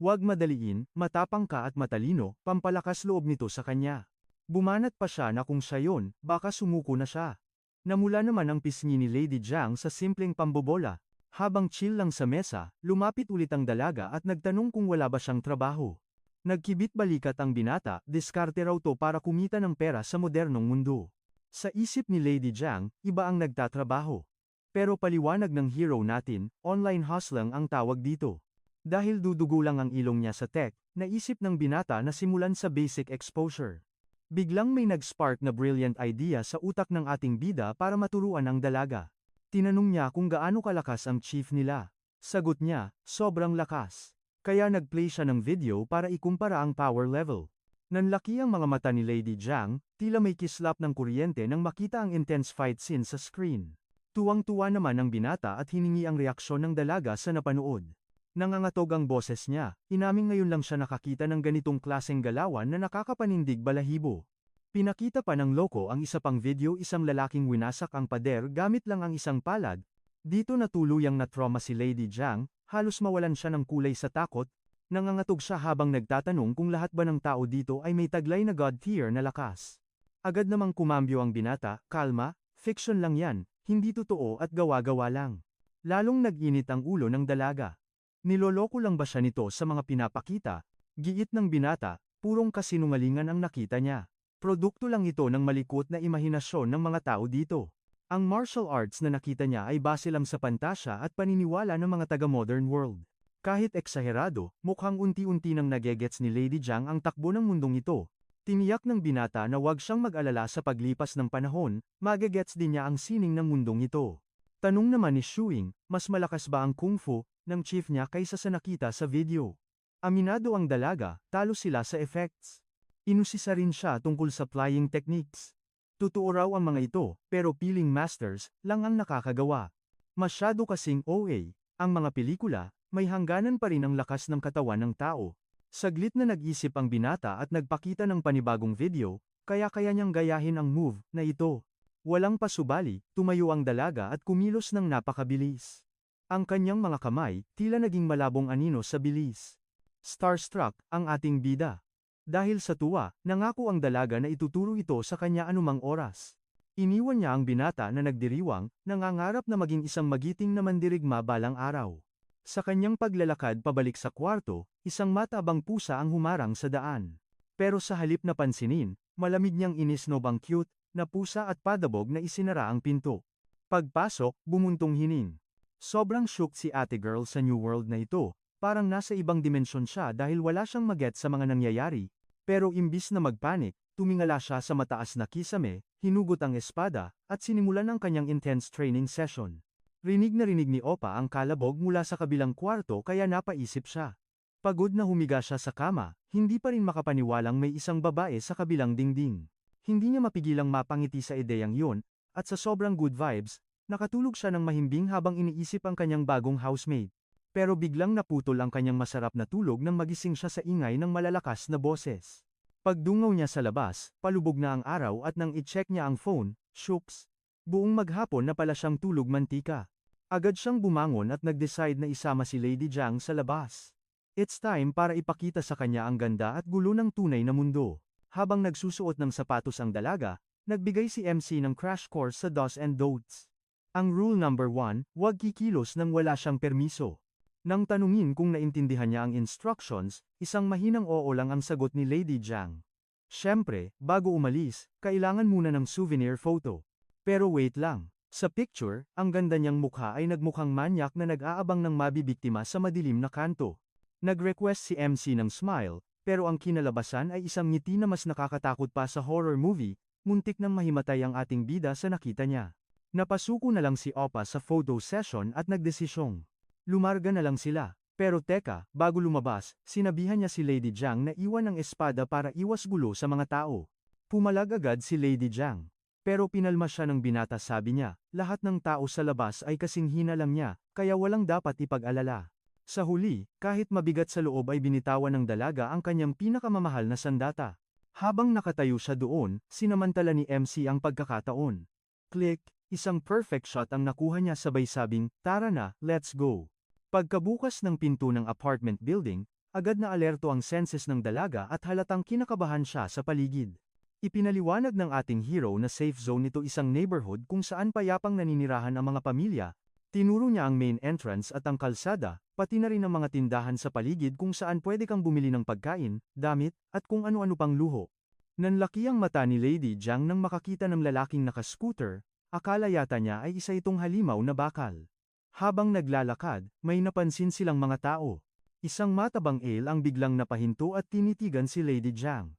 Huwag madaliin, matapang ka at matalino, pampalakas loob nito sa kanya. Bumanat pa siya na kung siya yon, baka sumuko na siya. Namula naman ang pisngi ni Lady Jiang sa simpleng pambobola. Habang chill lang sa mesa, lumapit ulit ang dalaga at nagtanong kung wala ba siyang trabaho. Nagkibit balikat ang binata, diskarte raw to para kumita ng pera sa modernong mundo. Sa isip ni Lady Jiang, iba ang nagtatrabaho. Pero paliwanag ng hero natin, online hustling ang tawag dito. Dahil dudugo lang ang ilong niya sa tech, naisip ng binata na simulan sa basic exposure. Biglang may nag-spark na brilliant idea sa utak ng ating bida para maturuan ang dalaga. Tinanong niya kung gaano kalakas ang chief nila. Sagot niya, sobrang lakas. Kaya nag-play siya ng video para ikumpara ang power level. Nanlaki ang mga mata ni Lady Jiang, tila may kislap ng kuryente nang makita ang intense fight scene sa screen. Tuwang-tuwa naman ang binata at hiningi ang reaksyon ng dalaga sa napanood. Nangangatog ang boses niya, inaming ngayon lang siya nakakita ng ganitong klaseng galawan na nakakapanindig balahibo. Pinakita pa ng loko ang isa pang video, isang lalaking winasak ang pader gamit lang ang isang palad. Dito na tuluyang na-trauma si Lady Jiang, halos mawalan siya ng kulay sa takot. Nangangatog siya habang nagtatanong kung lahat ba ng tao dito ay may taglay na God tier na lakas. Agad namang kumambyo ang binata, kalma, fiction lang yan, hindi totoo at gawa-gawa lang. Lalong nag-init ang ulo ng dalaga. Niloloko lang ba siya nito sa mga pinapakita? Giit ng binata, purong kasinungalingan ang nakita niya. Produkto lang ito ng malikot na imahinasyon ng mga tao dito. Ang martial arts na nakita niya ay base lang sa pantasya at paniniwala ng mga taga-modern world. Kahit eksaherado, mukhang unti-unti nang nagegets ni Lady Jiang ang takbo ng mundong ito. Tiniyak ng binata na huwag siyang mag-alala sa paglipas ng panahon, magegets din niya ang sining ng mundong ito. Tanong naman ni Shuing, mas malakas ba ang kung fu ng chief niya kaysa sa nakita sa video? Aminado ang dalaga, talo sila sa effects. Inusisa rin siya tungkol sa flying techniques. Totoo raw ang mga ito, pero piling masters lang ang nakakagawa. Masyado kasing OA, ang mga pelikula, may hangganan pa rin ang lakas ng katawan ng tao. Saglit na nag-isip ang binata at nagpakita ng panibagong video, kaya niyang gayahin ang move na ito. Walang pasubali, tumayo ang dalaga at kumilos ng napakabilis. Ang kanyang mga kamay, tila naging malabong anino sa bilis. Starstruck, ang ating bida. Dahil sa tuwa, nangako ang dalaga na ituturo ito sa kanya anumang oras. Iniwan niya ang binata na nagdiriwang, nangangarap na maging isang magiting na mandirigma balang araw. Sa kanyang paglalakad pabalik sa kwarto, isang matabang pusa ang humarang sa daan. Pero sa halip na pansinin, malamig niyang inisnob ang cute na pusa at padabog na isinara ang pinto. Pagpasok, bumuntong hining. Sobrang shook si ate girl sa new world na ito, parang nasa ibang dimensyon siya dahil wala siyang maget sa mga nangyayari. Pero imbis na magpanik, tumingala siya sa mataas na kisame, hinugot ang espada, at sinimulan ang kanyang intense training session. Rinig na rinig ni Opa ang kalabog mula sa kabilang kwarto kaya napaisip siya. Pagod na humiga siya sa kama, hindi pa rin makapaniwalang may isang babae sa kabilang dingding. Hindi niya mapigilang mapangiti sa ideyang yun, at sa sobrang good vibes, nakatulog siya ng mahimbing habang iniisip ang kanyang bagong housemate. Pero biglang naputol ang kanyang masarap na tulog nang magising siya sa ingay ng malalakas na boses. Pagdungaw niya sa labas, palubog na ang araw at nang i-check niya ang phone, shooks. Buong maghapon na pala siyang tulog mantika. Agad siyang bumangon at nag-decide na isama si Lady Jiang sa labas. It's time para ipakita sa kanya ang ganda at gulo ng tunay na mundo. Habang nagsusuot ng sapatos ang dalaga, nagbigay si MC ng crash course sa do's and don'ts. Ang rule number 1, huwag kikilos nang wala siyang permiso. Nang tanungin kung naintindihan niya ang instructions, isang mahinang oo lang ang sagot ni Lady Jiang. Siyempre, bago umalis, kailangan muna ng souvenir photo. Pero wait lang, sa picture, ang ganda niyang mukha ay nagmukhang manyak na nag-aabang ng mabibiktima sa madilim na kanto. Nag-request si MC ng smile, pero ang kinalabasan ay isang ngiti na mas nakakatakot pa sa horror movie, muntik nang mahimatay ang ating bida sa nakita niya. Napasuko na lang si Opa sa photo session at nagdesisyong lumarga na lang sila. Pero teka, bago lumabas, sinabihan niya si Lady Jiang na iwan ang espada para iwas gulo sa mga tao. Pumalag agad si Lady Jiang. Pero pinalma siya ng binata, sabi niya, lahat ng tao sa labas ay kasing hina lang niya, kaya walang dapat ipag-alala. Sa huli, kahit mabigat sa loob ay binitawan ng dalaga ang kanyang pinakamamahal na sandata. Habang nakatayo siya doon, sinamantala ni MC ang pagkakataon. Click, isang perfect shot ang nakuha niya, sabay sabing, tara na, let's go. Pagkabukas ng pinto ng apartment building, agad na alerto ang senses ng dalaga at halatang kinakabahan siya sa paligid. Ipinaliwanag ng ating hero na safe zone nito isang neighborhood kung saan payapang naninirahan ang mga pamilya. Tinuro niya ang main entrance at ang kalsada, pati na rin ang mga tindahan sa paligid kung saan pwede kang bumili ng pagkain, damit, at kung ano-ano pang luho. Nanlaki ang mata ni Lady Jiang nang makakita ng lalaking naka-scooter, akala yata niya ay isa itong halimaw na bakal. Habang naglalakad, may napansin silang mga tao. Isang matabang ale ang biglang napahinto at tinitigan si Lady Jiang.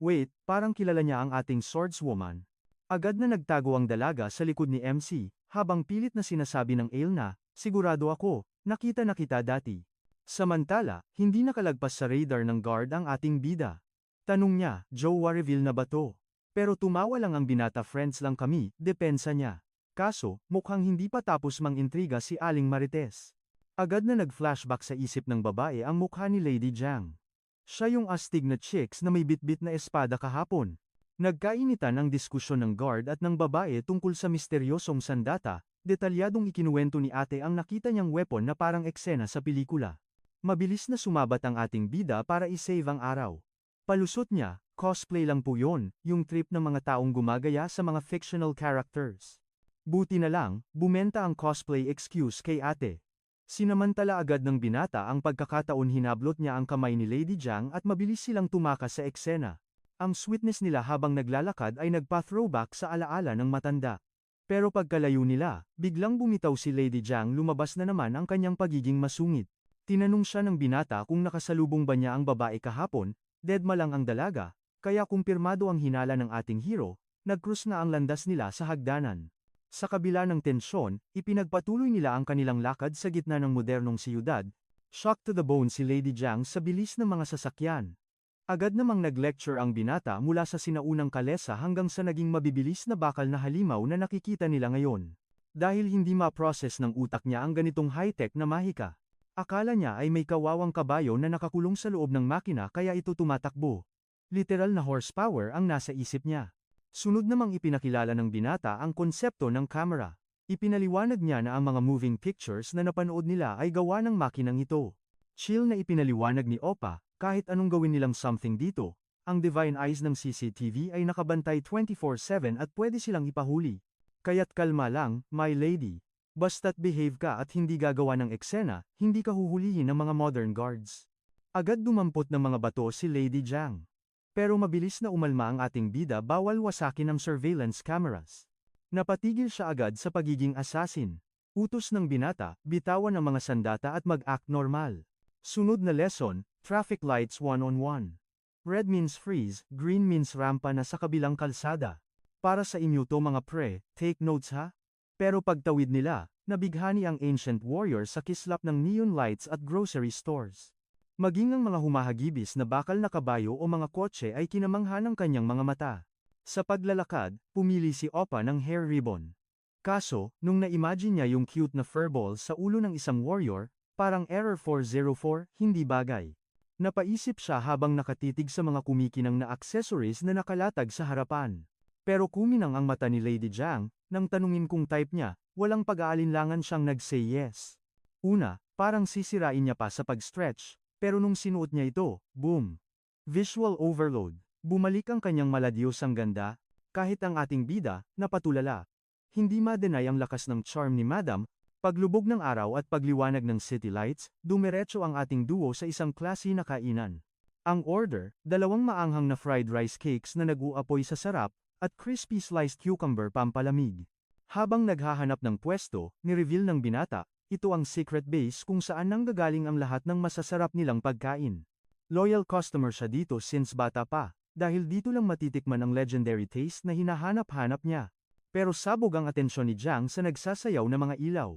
Wait, parang kilala niya ang ating swordswoman. Agad na nagtago ang dalaga sa likod ni MC, habang pilit na sinasabi ng ale na, sigurado ako, nakita na kita dati. Samantala, hindi nakalagpas sa radar ng guard ang ating bida. Tanong niya, Jowa reveal na ba to? Pero tumawa lang ang binata, friends lang kami, depensa niya. Kaso, mukhang hindi pa tapos mang-intriga si Aling Marites. Agad na nag-flashback sa isip ng babae ang mukha ni Lady Jiang. Siya yung astig na chicks na may bitbit na espada kahapon. Nagkainitan ang diskusyon ng guard at ng babae tungkol sa misteryosong sandata, detalyadong ikinuwento ni ate ang nakita niyang weapon na parang eksena sa pelikula. Mabilis na sumabat ang ating bida para isave ang araw. Palusot niya, cosplay lang po yon, yung trip ng mga taong gumagaya sa mga fictional characters. Buti na lang, bumenta ang cosplay excuse kay ate. Sinamantala agad ng binata ang pagkakataon, hinablot niya ang kamay ni Lady Jiang at mabilis silang tumakas sa eksena. Ang sweetness nila habang naglalakad ay nagpa-throwback sa alaala ng matanda. Pero pagkalayo nila, biglang bumitaw si Lady Jiang, lumabas na naman ang kanyang pagiging masungit. Tinanong siya ng binata kung nakasalubong ba niya ang babae kahapon, deadma lang ang dalaga, kaya kumpirmado ang hinala ng ating hero, nag-cruise na ang landas nila sa hagdanan. Sa kabila ng tensyon, ipinagpatuloy nila ang kanilang lakad sa gitna ng modernong siyudad. Shocked to the bone si Lady Jiang sa bilis ng mga sasakyan. Agad namang nag-lecture ang binata mula sa sinaunang kalesa hanggang sa naging mabibilis na bakal na halimaw na nakikita nila ngayon. Dahil hindi ma-process ng utak niya ang ganitong high-tech na mahika. Akala niya ay may kawawang kabayo na nakakulong sa loob ng makina kaya ito tumatakbo. Literal na horsepower ang nasa isip niya. Sunod namang ipinakilala ng binata ang konsepto ng camera. Ipinaliwanag niya na ang mga moving pictures na napanood nila ay gawa ng makinang ito. Chill na ipinaliwanag ni Opa, kahit anong gawin nilang something dito, ang divine eyes ng CCTV ay nakabantay 24/7 at pwede silang ipahuli. Kaya't kalma lang, my lady. Basta't behave ka at hindi gagawa ng eksena, hindi ka huhulihin ng mga modern guards. Agad dumampot ng mga bato si Lady Jiang. Pero mabilis na umalma ang ating bida, bawal wasakin ang surveillance cameras. Napatigil siya agad sa pagiging assassin. Utos ng binata, bitawan ang mga sandata at mag-act normal. Sunod na lesson, traffic lights 1-on-1. Red means freeze, green means rampa na sa kabilang kalsada. Para sa inyo to mga pre, take notes ha? Pero pagtawid nila, nabighani ang ancient warrior sa kislap ng neon lights at grocery stores. Maging ang mga humahagibis na bakal na kabayo o mga kotse ay kinamangha ng kanyang mga mata. Sa paglalakad, pumili si Opa ng hair ribbon. Kaso, nung na-imagine niya yung cute na furball sa ulo ng isang warrior, parang error 404, hindi bagay. Napaisip siya habang nakatitig sa mga kumikinang na accessories na nakalatag sa harapan. Pero kuminang ang mata ni Lady Jiang, nang tanungin kung type niya, walang pag-aalinlangan siyang nag-say yes. Una, parang sisirain niya pa sa pag-stretch. Pero nung sinuot niya ito, boom! Visual overload. Bumalik ang kanyang maladyosang ganda, kahit ang ating bida, napatulala. Hindi ma-deny ang lakas ng charm ni Madam, paglubog ng araw at pagliwanag ng city lights, dumiretso ang ating duo sa isang klase na kainan. Ang order, 2 maanghang na fried rice cakes na nag-uuapoy sa sarap, at crispy sliced cucumber pampalamig. Habang naghahanap ng pwesto, ni-reveal ng binata, ito ang secret base kung saan nanggagaling ang lahat ng masasarap nilang pagkain. Loyal customer siya dito since bata pa, dahil dito lang matitikman ang legendary taste na hinahanap-hanap niya. Pero sabog ang atensyon ni Jiang sa nagsasayaw na mga ilaw.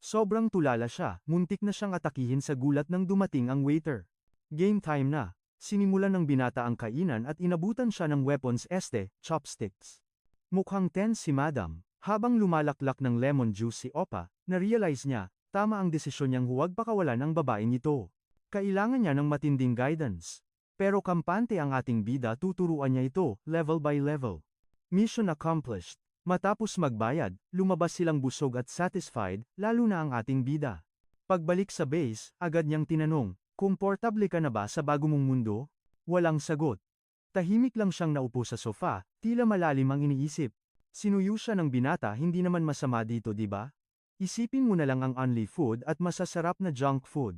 Sobrang tulala siya, muntik na siyang atakihin sa gulat nang dumating ang waiter. Game time na. Sinimulan ng binata ang kainan at inabutan siya ng weapons chopsticks. Mukhang tense si Madam. Habang lumalaklak ng lemon juice si Opa, na-realize niya, tama ang desisyon niyang huwag pakawalan ang babaeng ito. Kailangan niya ng matinding guidance. Pero kampante ang ating bida, tuturuan niya ito, level by level. Mission accomplished. Matapos magbayad, lumabas silang busog at satisfied, lalo na ang ating bida. Pagbalik sa base, agad niyang tinanong, komportable ka na ba sa bago mong mundo? Walang sagot. Tahimik lang siyang naupo sa sofa, tila malalim ang iniisip. Sinuyo siya ng binata, hindi naman masama dito, di ba? Isipin mo na lang ang only food at masasarap na junk food.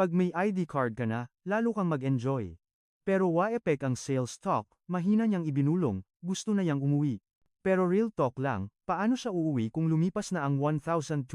Pag may ID card ka na, lalo kang mag-enjoy. Pero waepek ang sales talk, mahina niyang ibinulong, gusto na niyang umuwi. Pero real talk lang, paano siya uuwi kung lumipas na ang 1,200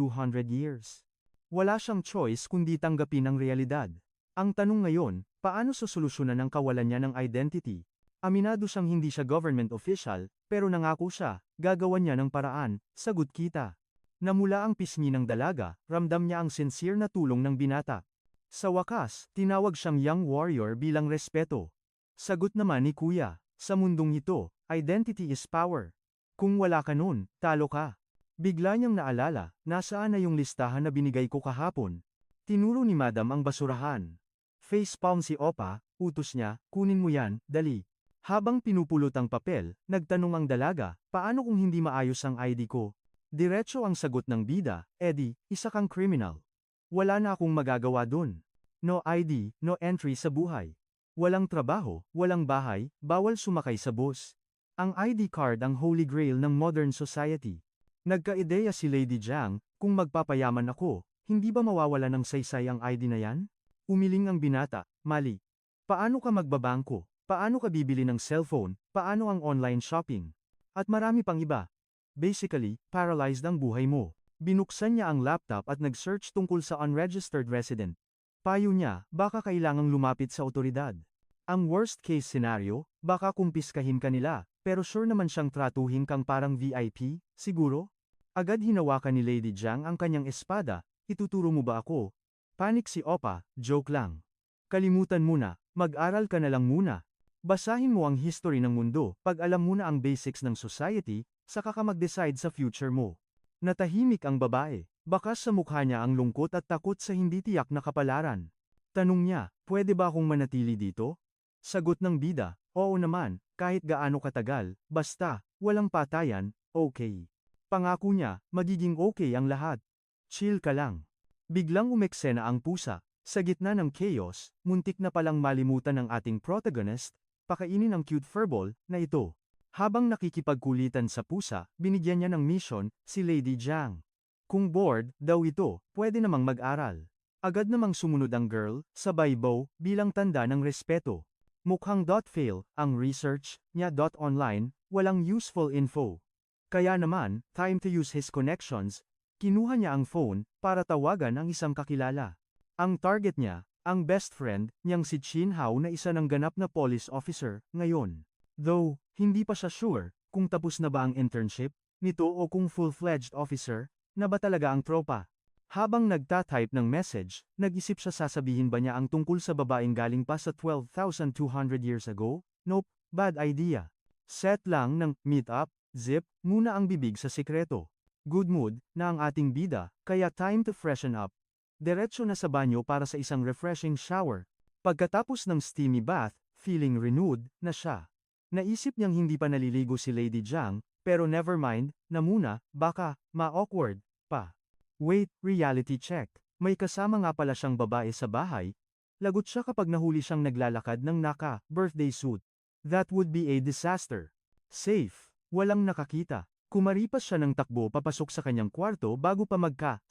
years? Wala siyang choice kundi tanggapin ang realidad. Ang tanong ngayon, paano sosolusyonan ang kawalan niya ng identity? Aminado siyang hindi siya government official, pero nangako siya, gagawan niya ng paraan, sagot kita. Namula ang pisngi ng dalaga, ramdam niya ang sincere na tulong ng binata. Sa wakas, tinawag siyang young warrior bilang respeto. Sagot naman ni Kuya, sa mundong ito, identity is power. Kung wala ka nun, talo ka. Bigla niyang naalala, nasaan na yung listahan na binigay ko kahapon. Tinuro ni Madam ang basurahan. Facepalm si Opa, utos niya, kunin mo yan, dali. Habang pinupulot ang papel, nagtanong ang dalaga, paano kung hindi maayos ang ID ko? Diretso ang sagot ng bida, Eddie, isa kang criminal. Wala na akong magagawa dun. No ID, no entry sa buhay. Walang trabaho, walang bahay, bawal sumakay sa bus. Ang ID card ang holy grail ng modern society. Nagka-ideya si Lady Jiang, kung magpapayaman ako, hindi ba mawawala ng saysay ang ID na yan? Umiling ang binata, mali. Paano ka magbabangko? Paano ka bibili ng cellphone? Paano ang online shopping? At marami pang iba. Basically, paralyzed ang buhay mo. Binuksan niya ang laptop at nag-search tungkol sa unregistered resident. Payo niya, baka kailangang lumapit sa otoridad. Ang worst case scenario, baka kumpiskahin ka nila, pero sure naman siyang tratuhin kang parang VIP, siguro? Agad hinawakan ni Lady Jiang ang kanyang espada, ituturo mo ba ako? Panik si Opa, joke lang. Kalimutan mo na, mag-aral ka na lang muna. Basahin mo ang history ng mundo, pag alam mo na ang basics ng society, saka ka mag-decide sa future mo. Natahimik ang babae, bakas sa mukha niya ang lungkot at takot sa hindi tiyak na kapalaran. Tanong niya, pwede ba akong manatili dito? Sagot ng bida, oo naman, kahit gaano katagal, basta, walang patayan, okay. Pangako niya, magiging okay ang lahat. Chill ka lang. Biglang umeksena ang pusa. Sa gitna ng chaos, muntik na palang malimutan ng ating protagonist, pakainin ang cute furball na ito. Habang nakikipagkulitan sa pusa, binigyan niya ng mission, si Lady Jiang. Kung bored, daw ito, pwede namang mag-aral. Agad namang sumunod ang girl, sabay bow, bilang tanda ng respeto. Mukhang .fail, ang research niya .online, walang useful info. Kaya naman, time to use his connections, kinuha niya ang phone, para tawagan ang isang kakilala. Ang target niya, ang best friend, niyang si Chin Hao na isa ng ganap na police officer, ngayon. Though, hindi pa siya sure, kung tapos na ba ang internship, nito o kung full-fledged officer, na ba talaga ang tropa. Habang nagta-type ng message, nag-isip siya sasabihin ba niya ang tungkol sa babaeng galing pa sa 12,200 years ago? Nope, bad idea. Set lang ng meet-up, zip, muna ang bibig sa sikreto. Good mood, na ang ating bida, kaya time to freshen up. Diretso na sa banyo para sa isang refreshing shower. Pagkatapos ng steamy bath, feeling renewed na siya. Naisip niyang hindi pa naliligo si Lady Jiang, pero never mind, na muna, baka, ma-awkward, pa. Wait, reality check. May kasama nga pala siyang babae sa bahay. Lagot siya kapag nahuli siyang naglalakad ng birthday suit. That would be a disaster. Safe. Walang nakakita. Kumaripas siya ng takbo papasok sa kanyang kwarto bago pa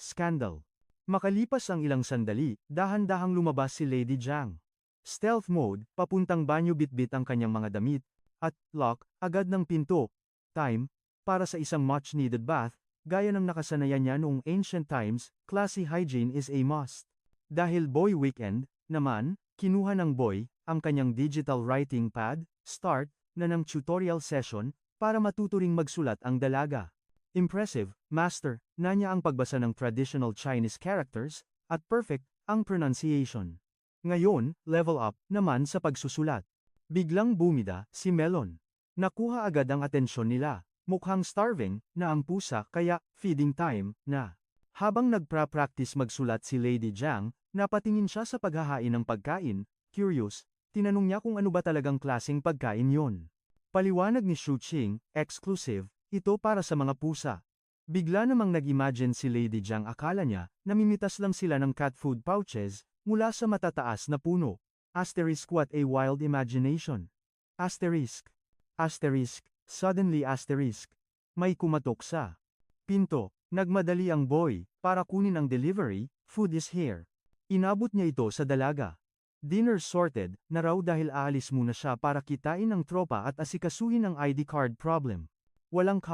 scandal. Makalipas ang ilang sandali, dahan-dahang lumabas si Lady Jiang. Stealth mode, papuntang banyo bitbit ang kanyang mga damit, at, lock, agad ng pinto. Time, para sa isang much-needed bath, gaya ng nakasanayan niya noong ancient times, classy hygiene is a must. Dahil boy weekend, naman, kinuha ng boy, ang kanyang digital writing pad, start, na ng tutorial session, para matuto ring magsulat ang dalaga. Impressive, master, na niya ang pagbasa ng traditional Chinese characters, at perfect, ang pronunciation. Ngayon, level up, naman sa pagsusulat. Biglang bumida, si Melon. Nakuha agad ang atensyon nila. Mukhang starving na ang pusa kaya feeding time na. Habang nagpra-practice magsulat si Lady Jiang, napatingin siya sa paghahain ng pagkain, curious, tinanong niya kung ano ba talagang klaseng pagkain yon. Paliwanag ni Shu Qing, exclusive, ito para sa mga pusa. Bigla namang nag-imagine si Lady Jiang akala niya, namimitas lang sila ng cat food pouches, mula sa matataas na puno. Asterisk what a wild imagination. Asterisk. Asterisk, suddenly asterisk. May kumatok sa pinto. Nagmadali ang boy, para kunin ang delivery, food is here. Inabot niya ito sa dalaga. Dinner sorted, na raw dahil aalis muna siya para kitain ng tropa at asikasuhin ang ID card problem. Walang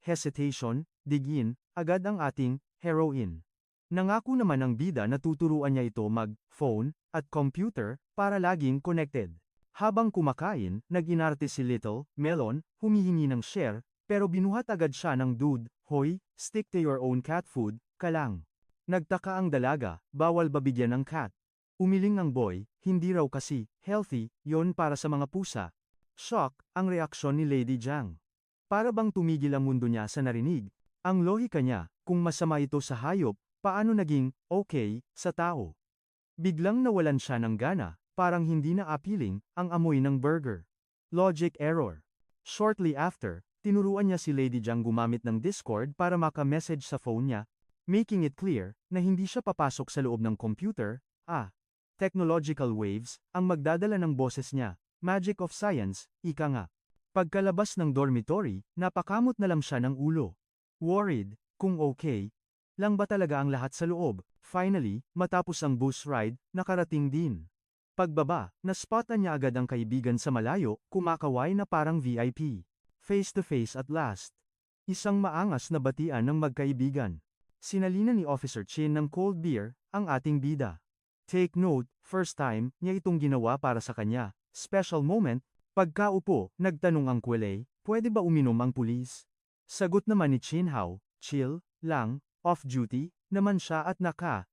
hesitation, digin, agad ang ating heroine. Nangako naman ng bida na tuturuan niya ito mag-phone at computer para laging connected. Habang kumakain, nag-inarte si Little Melon, humihingi ng share, pero binuhat agad siya ng dude, hoy, stick to your own cat food, ka lang. Nagtaka ang dalaga, bawal ba bigyan ng cat? Umiling ang boy, hindi raw kasi, healthy, yon para sa mga pusa. Shock, ang reaksyon ni Lady Jiang. Para bang tumigil ang mundo niya sa narinig. Ang lohika niya, kung masama ito sa hayop, paano naging, okay, sa tao? Biglang nawalan siya ng gana, parang hindi na appealing, ang amoy ng burger. Logic error. Shortly after, tinuruan niya si Lady Jiang gumamit ng Discord para maka-message sa phone niya, making it clear, na hindi siya papasok sa loob ng computer, technological waves, ang magdadala ng boses niya, magic of science, ika nga. Pagkalabas ng dormitory, napakamot na lang siya ng ulo. Worried, kung okay, lang ba talaga ang lahat sa loob? Finally, matapos ang bus ride, nakarating din. Pagbaba, naspatan niya agad ang kaibigan sa malayo, kumakaway na parang VIP. Face to face at last. Isang maangas na batian ng magkaibigan. Sinalina ni Officer Chin ng cold beer, ang ating bida. Take note, first time niya itong ginawa para sa kanya. Special moment, pagkaupo, nagtanong ang kwelay, pwede ba uminom ang pulis? Sagot naman ni Chin Hao, chill, lang, off-duty, naman siya at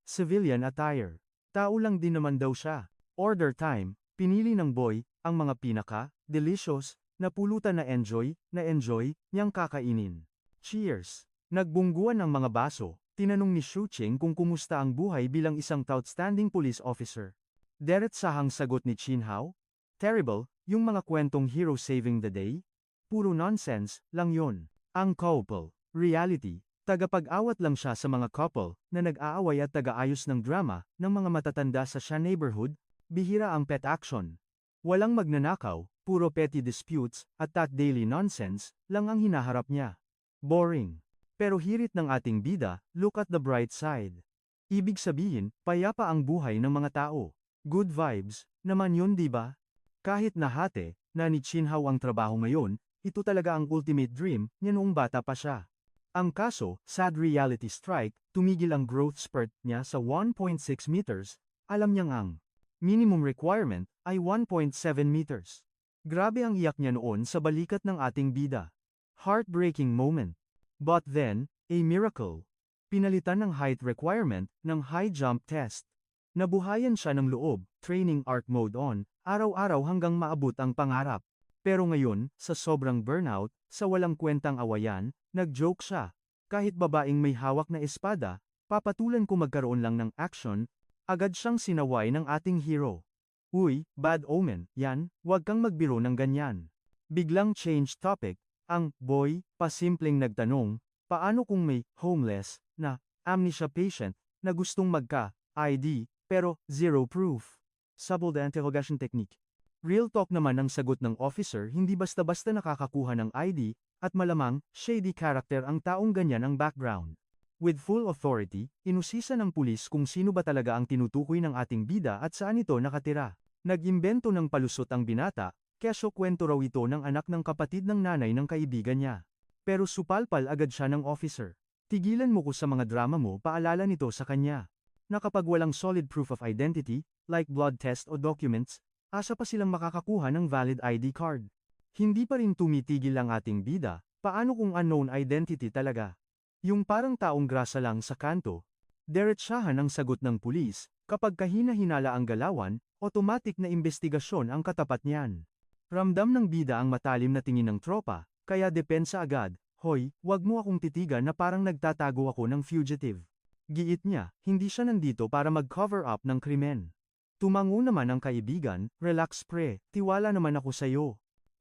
civilian attire. Tao lang din naman daw siya. Order time, pinili ng boy, ang mga delicious, napulutan na enjoy, niyang kakainin. Cheers! Nagbungguan ang mga baso, tinanong ni Shu Qing kung kumusta ang buhay bilang isang outstanding police officer. Diretsahang sagot ni Chin Hao, terrible, yung mga kwentong hero saving the day? Puro nonsense, lang yon. Ang couple, reality, tagapag-awat lang siya sa mga couple, na nag-aaway at taga-ayos ng drama, ng mga matatanda sa siya neighborhood, bihira ang pet action. Walang magnanakaw, puro petty disputes, at that daily nonsense, lang ang hinaharap niya. Boring. Pero hirit ng ating bida, look at the bright side. Ibig sabihin, payapa ang buhay ng mga tao. Good vibes, naman yun diba? Kahit nahate, na ni Chin Hao ang trabaho ngayon, ito talaga ang ultimate dream, niya noong bata pa siya. Ang kaso, sad reality strike, tumigil ang growth spurt niya sa 1.6 meters, alam niyang ang minimum requirement ay 1.7 meters. Grabe ang iyak niya noon sa balikat ng ating bida. Heartbreaking moment. But then, a miracle. Pinalitan ng height requirement ng high jump test. Nabuhayan siya ng loob, training art mode on, araw-araw hanggang maabot ang pangarap. Pero ngayon, sa sobrang burnout, sa walang kwentang awayan, nag-joke siya. Kahit babaeng may hawak na espada, papatulan ko magkaroon lang ng action, agad siyang sinaway ng ating hero. Uy, bad omen, yan, wag kang magbiro ng ganyan. Biglang change topic, ang boy, pasimpleng nagtanong, paano kung may homeless na amnesia patient na gustong magka-ID pero zero proof? Subtle interrogation technique. Real talk naman ang sagot ng officer, hindi basta-basta nakakakuha ng ID at malamang shady character ang taong ganyan ang background. With full authority, inusisa ng pulis kung sino ba talaga ang tinutukoy ng ating bida at saan ito nakatira. Nag-imbento ng palusot ang binata, kesyo kwento raw ito ng anak ng kapatid ng nanay ng kaibigan niya. Pero supalpal agad siya ng officer. Tigilan mo ko sa mga drama mo, paalala nito sa kanya. Na kapag walang solid proof of identity, like blood test o documents, asa pa silang makakakuha ng valid ID card. Hindi pa rin tumitigil ang ating bida, paano kung unknown identity talaga? Yung parang taong grasa lang sa kanto. Diretsahan ang sagot ng pulis, kapag kahina-hinala ang galawan, automatic na investigasyon ang katapat niyan. Ramdam ng bida ang matalim na tingin ng tropa, kaya depensa agad, Hoy, wag mo akong titigan na parang nagtatago ako ng fugitive. Giit niya, hindi siya nandito para mag-cover up ng krimen. Tumango naman ang kaibigan, relax pre, tiwala naman ako sa'yo.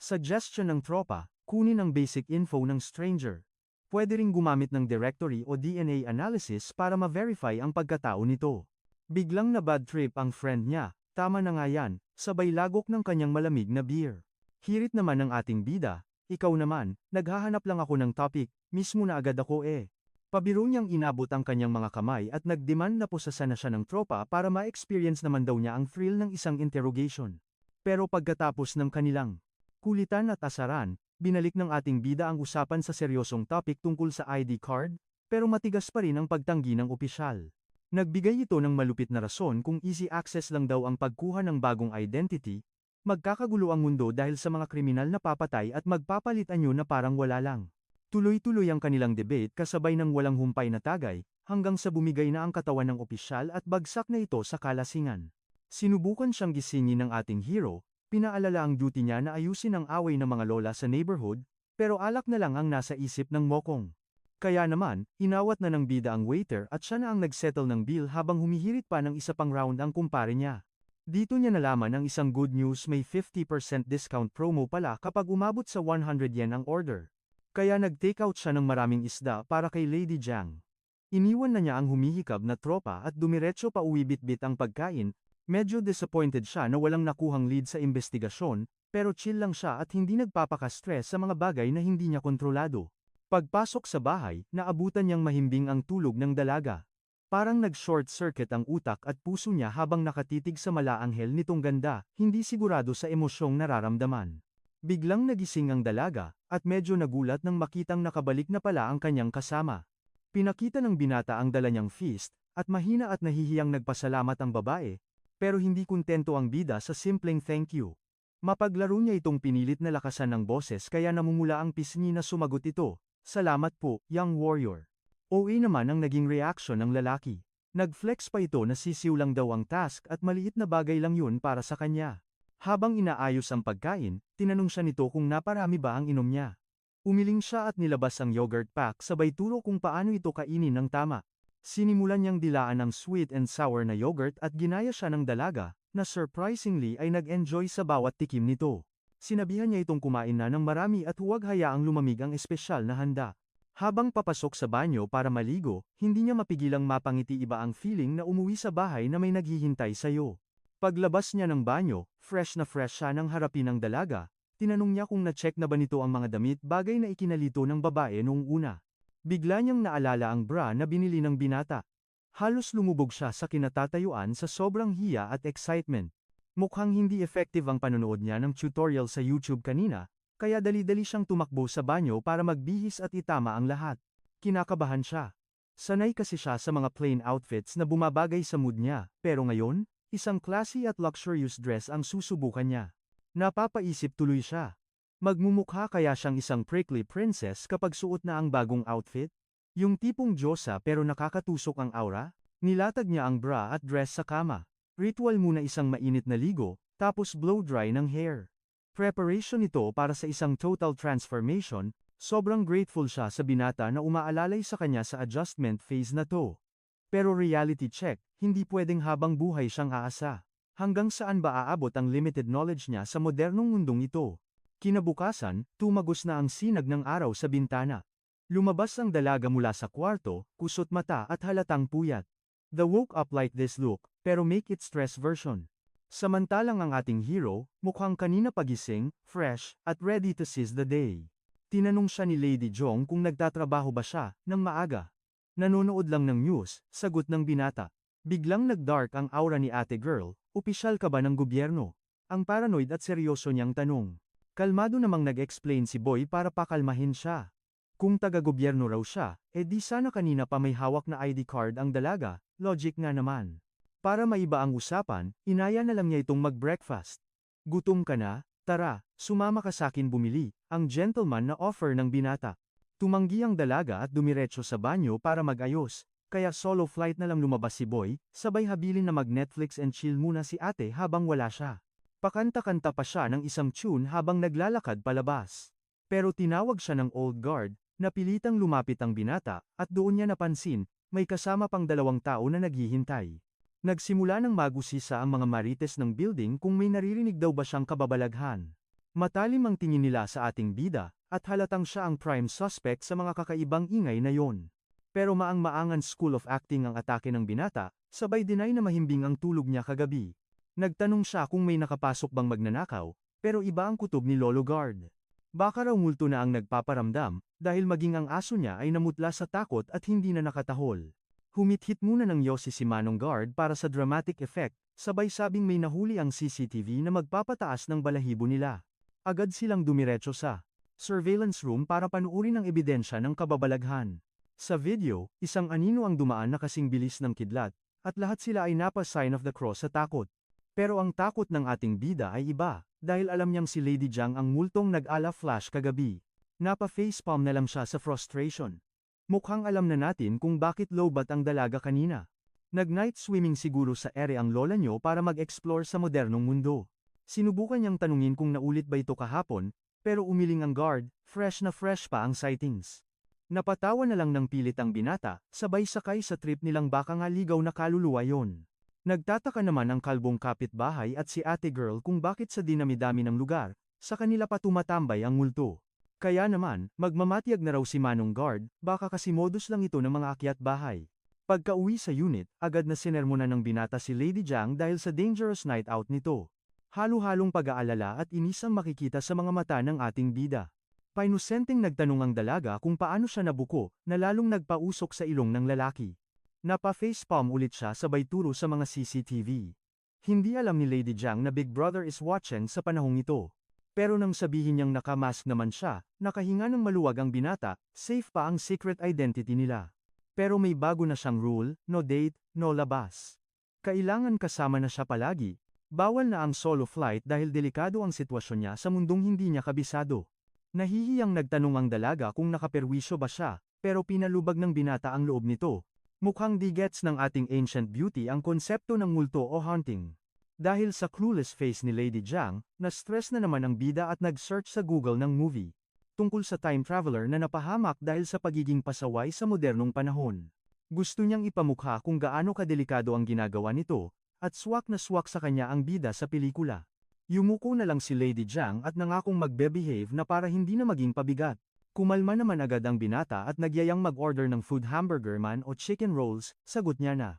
Suggestion ng tropa, kunin ang basic info ng stranger. Pwede ring gumamit ng directory o DNA analysis para ma-verify ang pagkatao nito. Biglang na bad trip ang friend niya, tama na nga yan, sabay lagok ng kanyang malamig na beer. Hirit naman ng ating bida, ikaw naman, naghahanap lang ako ng topic, mismo na agad ako eh. Pabiro niyang inabot ang kanyang mga kamay at nagdemand na pusasan na siya ng tropa para ma-experience naman daw niya ang thrill ng isang interrogation. Pero pagkatapos ng kanilang kulitan at asaran, binalik ng ating bida ang usapan sa seryosong topic tungkol sa ID card, pero matigas pa rin ang pagtanggi ng opisyal. Nagbigay ito ng malupit na rason kung easy access lang daw ang pagkuha ng bagong identity, magkakagulo ang mundo dahil sa mga kriminal na papatay at magpapalit anyo na parang wala lang. Tuloy-tuloy ang kanilang debate kasabay ng walang humpay na tagay, hanggang sa bumigay na ang katawan ng opisyal at bagsak na ito sa kalasingan. Sinubukan siyang gisingin ng ating hero, pinaalala ang duty niya na ayusin ang away ng mga lola sa neighborhood, pero alak na lang ang nasa isip ng mokong. Kaya naman, inawat na ng bida ang waiter at siya na ang nagsettle ng bill habang humihirit pa ng isa pang round ang kumpare niya. Dito niya nalaman ang isang good news, may 50% discount promo pala kapag umabot sa 100 yen ang order. Kaya nag-take out siya ng maraming isda para kay Lady Jiang. Iniwan na niya ang humihikab na tropa at dumiretso pa uwi bitbit ang pagkain, medyo disappointed siya na walang nakuhang lead sa investigasyon, pero chill lang siya at hindi nagpapaka-stress sa mga bagay na hindi niya kontrolado. Pagpasok sa bahay, naabutan niyang mahimbing ang tulog ng dalaga. Parang nag-short circuit ang utak at puso niya habang nakatitig sa malaanghel nitong ganda, hindi sigurado sa emosyong nararamdaman. Biglang nagising ang dalaga, at medyo nagulat nang makitang nakabalik na pala ang kanyang kasama. Pinakita ng binata ang dala niyang feast, at mahina at nahihiyang nagpasalamat ang babae, pero hindi kontento ang bida sa simpleng thank you. Mapaglaro niya itong pinilit na lakasan ng boses kaya namumula ang pisngi na sumagot ito. Salamat po, young warrior. OA naman ang naging reaksyon ng lalaki. Nag-flex pa ito na sisiw lang daw ang task at maliit na bagay lang yun para sa kanya. Habang inaayos ang pagkain, tinanong siya nito kung naparami ba ang inom niya. Umiling siya at nilabas ang yogurt pack sabay turo kung paano ito kainin ng tama. Sinimulan niyang dilaan ang sweet and sour na yogurt at ginaya siya ng dalaga, na surprisingly ay nag-enjoy sa bawat tikim nito. Sinabihan niya itong kumain na ng marami at huwag hayaang lumamig ang espesyal na handa. Habang papasok sa banyo para maligo, hindi niya mapigilang mapangiti iba ang feeling na umuwi sa bahay na may naghihintay sa'yo. Paglabas niya ng banyo, fresh siya nang harapin ng dalaga, tinanong niya kung na-check na ba nito ang mga damit bagay na ikinalito ng babae noong una. Bigla niyang naalala ang bra na binili ng binata. Halos lumubog siya sa kinatatayuan sa sobrang hiya at excitement. Mukhang hindi effective ang panonood niya ng tutorial sa YouTube kanina, kaya dali-dali siyang tumakbo sa banyo para magbihis at itama ang lahat. Kinakabahan siya. Sanay kasi siya sa mga plain outfits na bumabagay sa mood niya, pero ngayon, isang classy at luxurious dress ang susubukan niya. Napapaisip tuloy siya. Magmumukha kaya siyang isang prickly princess kapag suot na ang bagong outfit? Yung tipong Diyosa pero nakakatusok ang aura? Nilatag niya ang bra at dress sa kama. Ritual muna isang mainit na ligo, tapos blow dry ng hair. Preparation ito para sa isang total transformation, sobrang grateful siya sa binata na umaalalay sa kanya sa adjustment phase na to. Pero reality check, hindi pwedeng habang buhay siyang aasa. Hanggang saan ba aabot ang limited knowledge niya sa modernong mundong ito? Kinabukasan, tumagos na ang sinag ng araw sa bintana. Lumabas ang dalaga mula sa kwarto, kusot mata at halatang puyat. The woke up like this look, pero make it stress version. Samantalang ang ating hero, mukhang kanina pagising, fresh, at ready to seize the day. Tinanong siya ni Lady Jong kung nagtatrabaho ba siya, ng maaga. Nanonood lang ng news, sagot ng binata. Biglang nag-dark ang aura ni ate girl, opisyal ka ba ng gobyerno? Ang paranoid at seryoso niyang tanong. Kalmado namang nag-explain si Boy para pakalmahin siya. Kung taga-gobyerno raw siya, di sana kanina pa may hawak na ID card ang dalaga, logic nga naman. Para maiba ang usapan, inaya na lang niya itong mag-breakfast. Gutom ka na? Tara, sumama ka sakin bumili, ang gentleman na offer ng binata. Tumanggi ang dalaga at dumiretso sa banyo para mag-ayos, kaya solo flight na lang lumabas si Boy, sabay habilin na mag-Netflix and chill muna si ate habang wala siya. Pakanta-kanta pa siya ng isang tune habang naglalakad palabas. Pero tinawag siya ng old guard, Napilitang lumapit ang binata, at doon niya napansin, may kasama pang 2 tao na naghihintay. Nagsimula ng magusisa ang mga marites ng building kung may naririnig daw ba siyang kababalaghan. Matalim ang tingin nila sa ating bida, at halatang siya ang prime suspect sa mga kakaibang ingay na yon. Pero maang-maangan school of acting ang atake ng binata, sabay deny na mahimbing ang tulog niya kagabi. Nagtanong siya kung may nakapasok bang magnanakaw, pero iba ang kutob ni Lolo Guard. Baka raw multo na ang nagpaparamdam, dahil maging ang aso niya ay namutla sa takot at hindi na nakatahol. Humithit muna ng yosi si Manong Guard para sa dramatic effect, sabay sabing may nahuli ang CCTV na magpapataas ng balahibo nila. Agad silang dumiretso sa surveillance room para panuurin ang ebidensya ng kababalaghan. Sa video, isang anino ang dumaan na kasing bilis ng kidlat, at lahat sila ay napa-sign of the cross sa takot. Pero ang takot ng ating bida ay iba, dahil alam niyang si Lady Jiang ang multong nag-ala flash kagabi. Napa-facepalm na lang siya sa frustration. Mukhang alam na natin kung bakit lowbat ang dalaga kanina. Nag-night swimming siguro sa ere ang lola niyo para mag-explore sa modernong mundo. Sinubukan niyang tanungin kung naulit ba ito kahapon, pero umiling ang guard, fresh na fresh pa ang sightings. Napatawa na lang ng pilit ang binata, sabay sakay sa trip nilang baka nga ligaw na kaluluwa yon. Nagtataka naman ang kalbong kapitbahay at si ate girl kung bakit sa dinami-dami ng lugar, sa kanila pa tumatambay ang multo. Kaya naman, magmamatyag na raw si Manong Guard, baka kasi modus lang ito ng mga akyat bahay. Pagka-uwi sa unit, agad na sinermonan ng binata si Lady Jiang dahil sa dangerous night out nito. Halo-halong pag-aalala at inis ang makikita sa mga mata ng ating bida. Painusenteng nagtanong ang dalaga kung paano siya nabuko, na lalong nagpausok sa ilong ng lalaki. Napa-facepalm ulit siya sabay turo sa mga CCTV. Hindi alam ni Lady Jiang na Big Brother is watching sa panahong ito. Pero nang sabihin niyang nakamask naman siya, nakahinga ng maluwag ang binata, safe pa ang secret identity nila. Pero may bago na siyang rule, no date, no labas. Kailangan kasama na siya palagi. Bawal na ang solo flight dahil delikado ang sitwasyon niya sa mundong hindi niya kabisado. Nahihiyang nagtanong ang dalaga kung nakaperwisyo ba siya, pero pinalubag ng binata ang loob nito. Mukhang di gets ng ating ancient beauty ang konsepto ng multo o haunting. Dahil sa clueless face ni Lady Jiang, na-stress na naman ang bida at nag-search sa Google ng movie. Tungkol sa time traveler na napahamak dahil sa pagiging pasaway sa modernong panahon. Gusto niyang ipamukha kung gaano kadelikado ang ginagawa nito, at swak na swak sa kanya ang bida sa pelikula. Yumuko na lang si Lady Jiang at nangakong magbe-behave na para hindi na maging pabigat. Kumalma naman agad ang binata at nagyayang mag-order ng food hamburger man o chicken rolls, sagot niya na.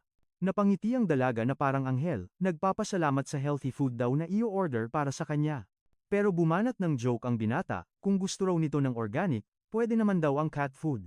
Napangiti ang dalaga na parang anghel, nagpapasalamat sa healthy food daw na i-order para sa kanya. Pero bumanat ng joke ang binata, kung gusto raw nito ng organic, pwede naman daw ang cat food.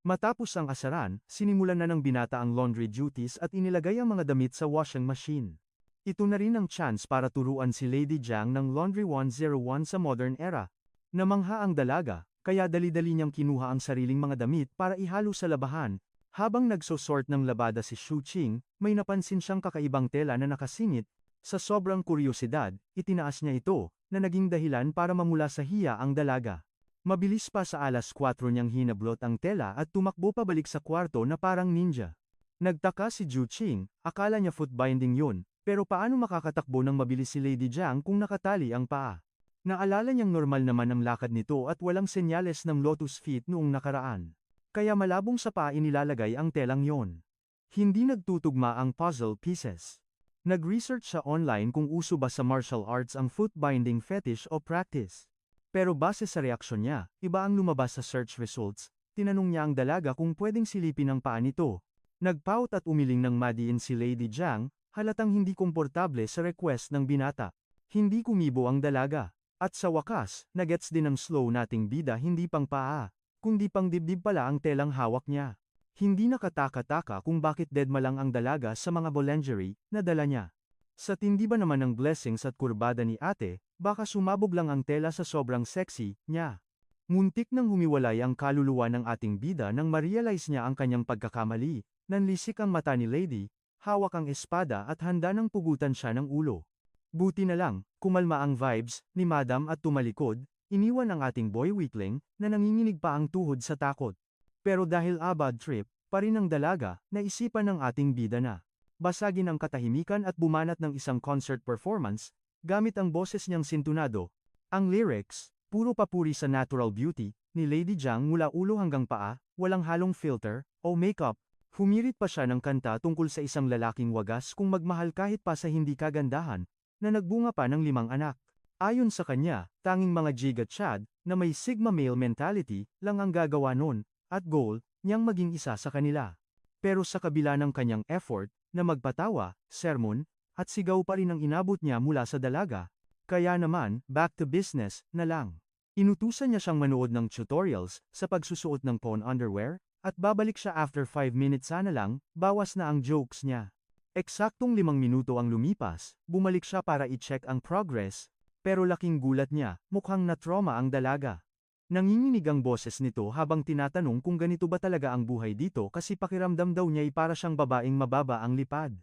Matapos ang asaran, sinimulan na ng binata ang laundry duties at inilagay ang mga damit sa washing machine. Ito na rin ang chance para turuan si Lady Jiang ng Laundry 101 sa modern era. Namangha ang dalaga, kaya dali-dali niyang kinuha ang sariling mga damit para ihalo sa labahan. Habang nagsosort ng labada si Shu Qing, may napansin siyang kakaibang tela na nakasingit. Sa sobrang kuryosidad, itinaas niya ito, na naging dahilan para mamula sa hiya ang dalaga. Mabilis pa sa 4:00 niyang hinablot ang tela at tumakbo pabalik sa kwarto na parang ninja. Nagtaka si Ju Qing, akala niya foot binding yun, pero paano makakatakbo ng mabilis si Lady Jiang kung nakatali ang paa? Naalala niyang normal naman ang lakad nito at walang senyales ng lotus feet noong nakaraan. Kaya malabong sa paa inilalagay ang telang yon. Hindi nagtutugma ang puzzle pieces. Nag-research siya online kung uso ba sa martial arts ang foot binding fetish o practice. Pero base sa reaksyon niya, iba ang lumabas sa search results. Tinanong niya ang dalaga kung pwedeng silipin ang paa nito. Nagpout at umiling ng madiin si Lady Jiang, halatang hindi komportable sa request ng binata. Hindi kumibo ang dalaga. At sa wakas, nagets din ng slow nating bida hindi pang paa, kundi pang dibdib pala ang telang hawak niya. Hindi nakataka-taka kung bakit deadma lang ang dalaga sa mga bolengerie na dala niya. Sa tindi ba naman ng blessings at kurbada ni ate, baka sumabog lang ang tela sa sobrang sexy niya. Muntik nang humiwalay ang kaluluwa ng ating bida nang ma-realize niya ang kanyang pagkakamali, nanlisik ang mata ni Lady, hawak ang espada at handa nang pugutan siya ng ulo. Buti na lang, kumalma ang vibes ni Madam at tumalikod, iniwan ang ating boy weakling na nanginginig pa ang tuhod sa takot. Pero dahil bad trip, pa rin ang dalaga, naisipan ng ating bida na basagin ang katahimikan at bumanat ng isang concert performance, gamit ang boses niyang sintunado. Ang lyrics, puro papuri sa natural beauty, ni Lady Jiang mula ulo hanggang paa, walang halong filter, o makeup. Humirit pa siya ng kanta tungkol sa isang lalaking wagas kung magmahal kahit pa sa hindi kagandahan, na nagbunga pa ng 5 anak. Ayon sa kanya, tanging mga Jig at Chad, na may Sigma male mentality, lang ang gagawa nun, at goal, niyang maging isa sa kanila. Pero sa kabila ng kanyang effort, na magpatawa, sermon, at sigaw pa rin ang inabot niya mula sa dalaga. Kaya naman, back to business, na lang. Inutusan niya siyang manood ng tutorials, sa pagsusuot ng pawn underwear, at babalik siya after 5 minutes sana lang, bawas na ang jokes niya. Eksaktong 5 minuto ang lumipas, bumalik siya para i-check ang progress, pero laking gulat niya, mukhang na-trauma ang dalaga. Nanginginig ang boses nito habang tinatanong kung ganito ba talaga ang buhay dito kasi pakiramdam daw niya ay para siyang babaeng mababa ang lipad.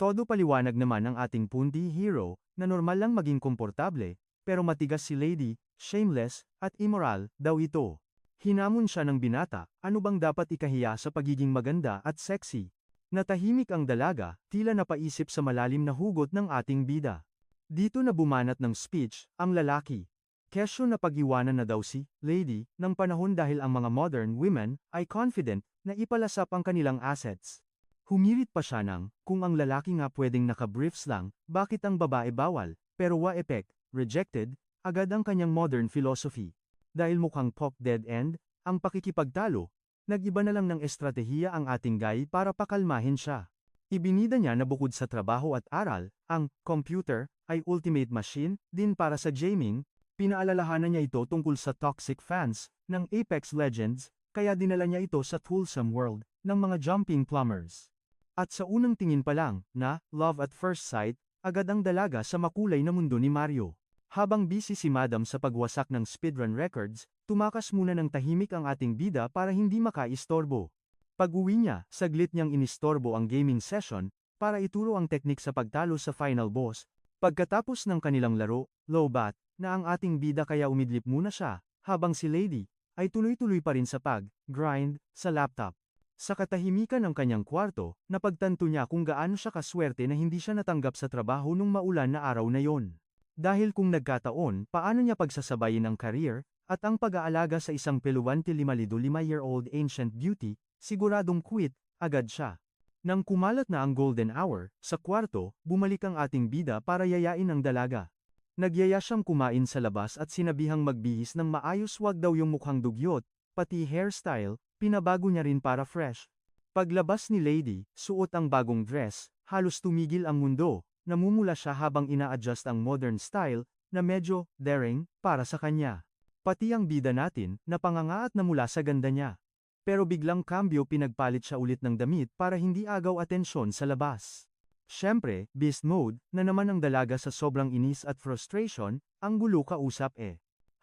Todo paliwanag naman ang ating pundi hero, na normal lang maging komportable, pero matigas si Lady, shameless, at immoral, daw ito. Hinamon siya ng binata, ano bang dapat ikahiya sa pagiging maganda at sexy? Natahimik ang dalaga, tila napaisip sa malalim na hugot ng ating bida. Dito na bumanat ng speech, ang lalaki. Kesyo na pag-iwanan na daw si Lady ng panahon dahil ang mga modern women ay confident na ipalasap ang kanilang assets. Humirit pa siya ng, kung ang lalaki nga pwedeng naka-briefs lang, bakit ang babae bawal, pero wa epek, rejected, agad ang kanyang modern philosophy. Dahil mukhang pop dead end, ang pakikipagtalo, nag-iba na lang ng estratehiya ang ating guy para pakalmahin siya. Ibinida niya na bukod sa trabaho at aral, ang computer ay ultimate machine din para sa gaming, pinaalalahanan niya ito tungkol sa toxic fans ng Apex Legends, kaya dinala niya ito sa Toolsome World ng mga jumping plumbers. At sa unang tingin pa lang, na love at first sight, agad ang dalaga sa makulay na mundo ni Mario. Habang busy si Madam sa pagwasak ng speedrun records, tumakas muna ng tahimik ang ating bida para hindi makaistorbo. Pag-uwi niya, saglit niyang inistorbo ang gaming session, para ituro ang teknik sa pagtalo sa final boss. Pagkatapos ng kanilang laro, lowbat, na ang ating bida kaya umidlip muna siya, habang si Lady, ay tuloy-tuloy pa rin sa pag-grind, sa laptop. Sa katahimikan ng kanyang kwarto, napagtanto niya kung gaano siya kaswerte na hindi siya natanggap sa trabaho nung maulan na araw na yon. Dahil kung nagkataon, paano niya pagsasabayin ang career, at ang pag-aalaga sa isang 25-year-old ancient beauty, siguradong quit, agad siya. Nang kumalat na ang golden hour, sa kwarto, bumalik ang ating bida para yayain ang dalaga. Nagyaya siyang kumain sa labas at sinabihang magbihis ng maayos, wag daw yung mukhang dugyot, pati hairstyle, pinabago niya rin para fresh. Paglabas ni Lady, suot ang bagong dress, halos tumigil ang mundo. Namumula siya habang ina-adjust ang modern style, na medyo daring, para sa kanya. Pati ang bida natin, napangangaat na mula sa ganda niya. Pero biglang kambyo pinagpalit siya ulit ng damit para hindi agaw atensyon sa labas. Siyempre, beast mode, na naman ang dalaga sa sobrang inis at frustration, ang gulo kausap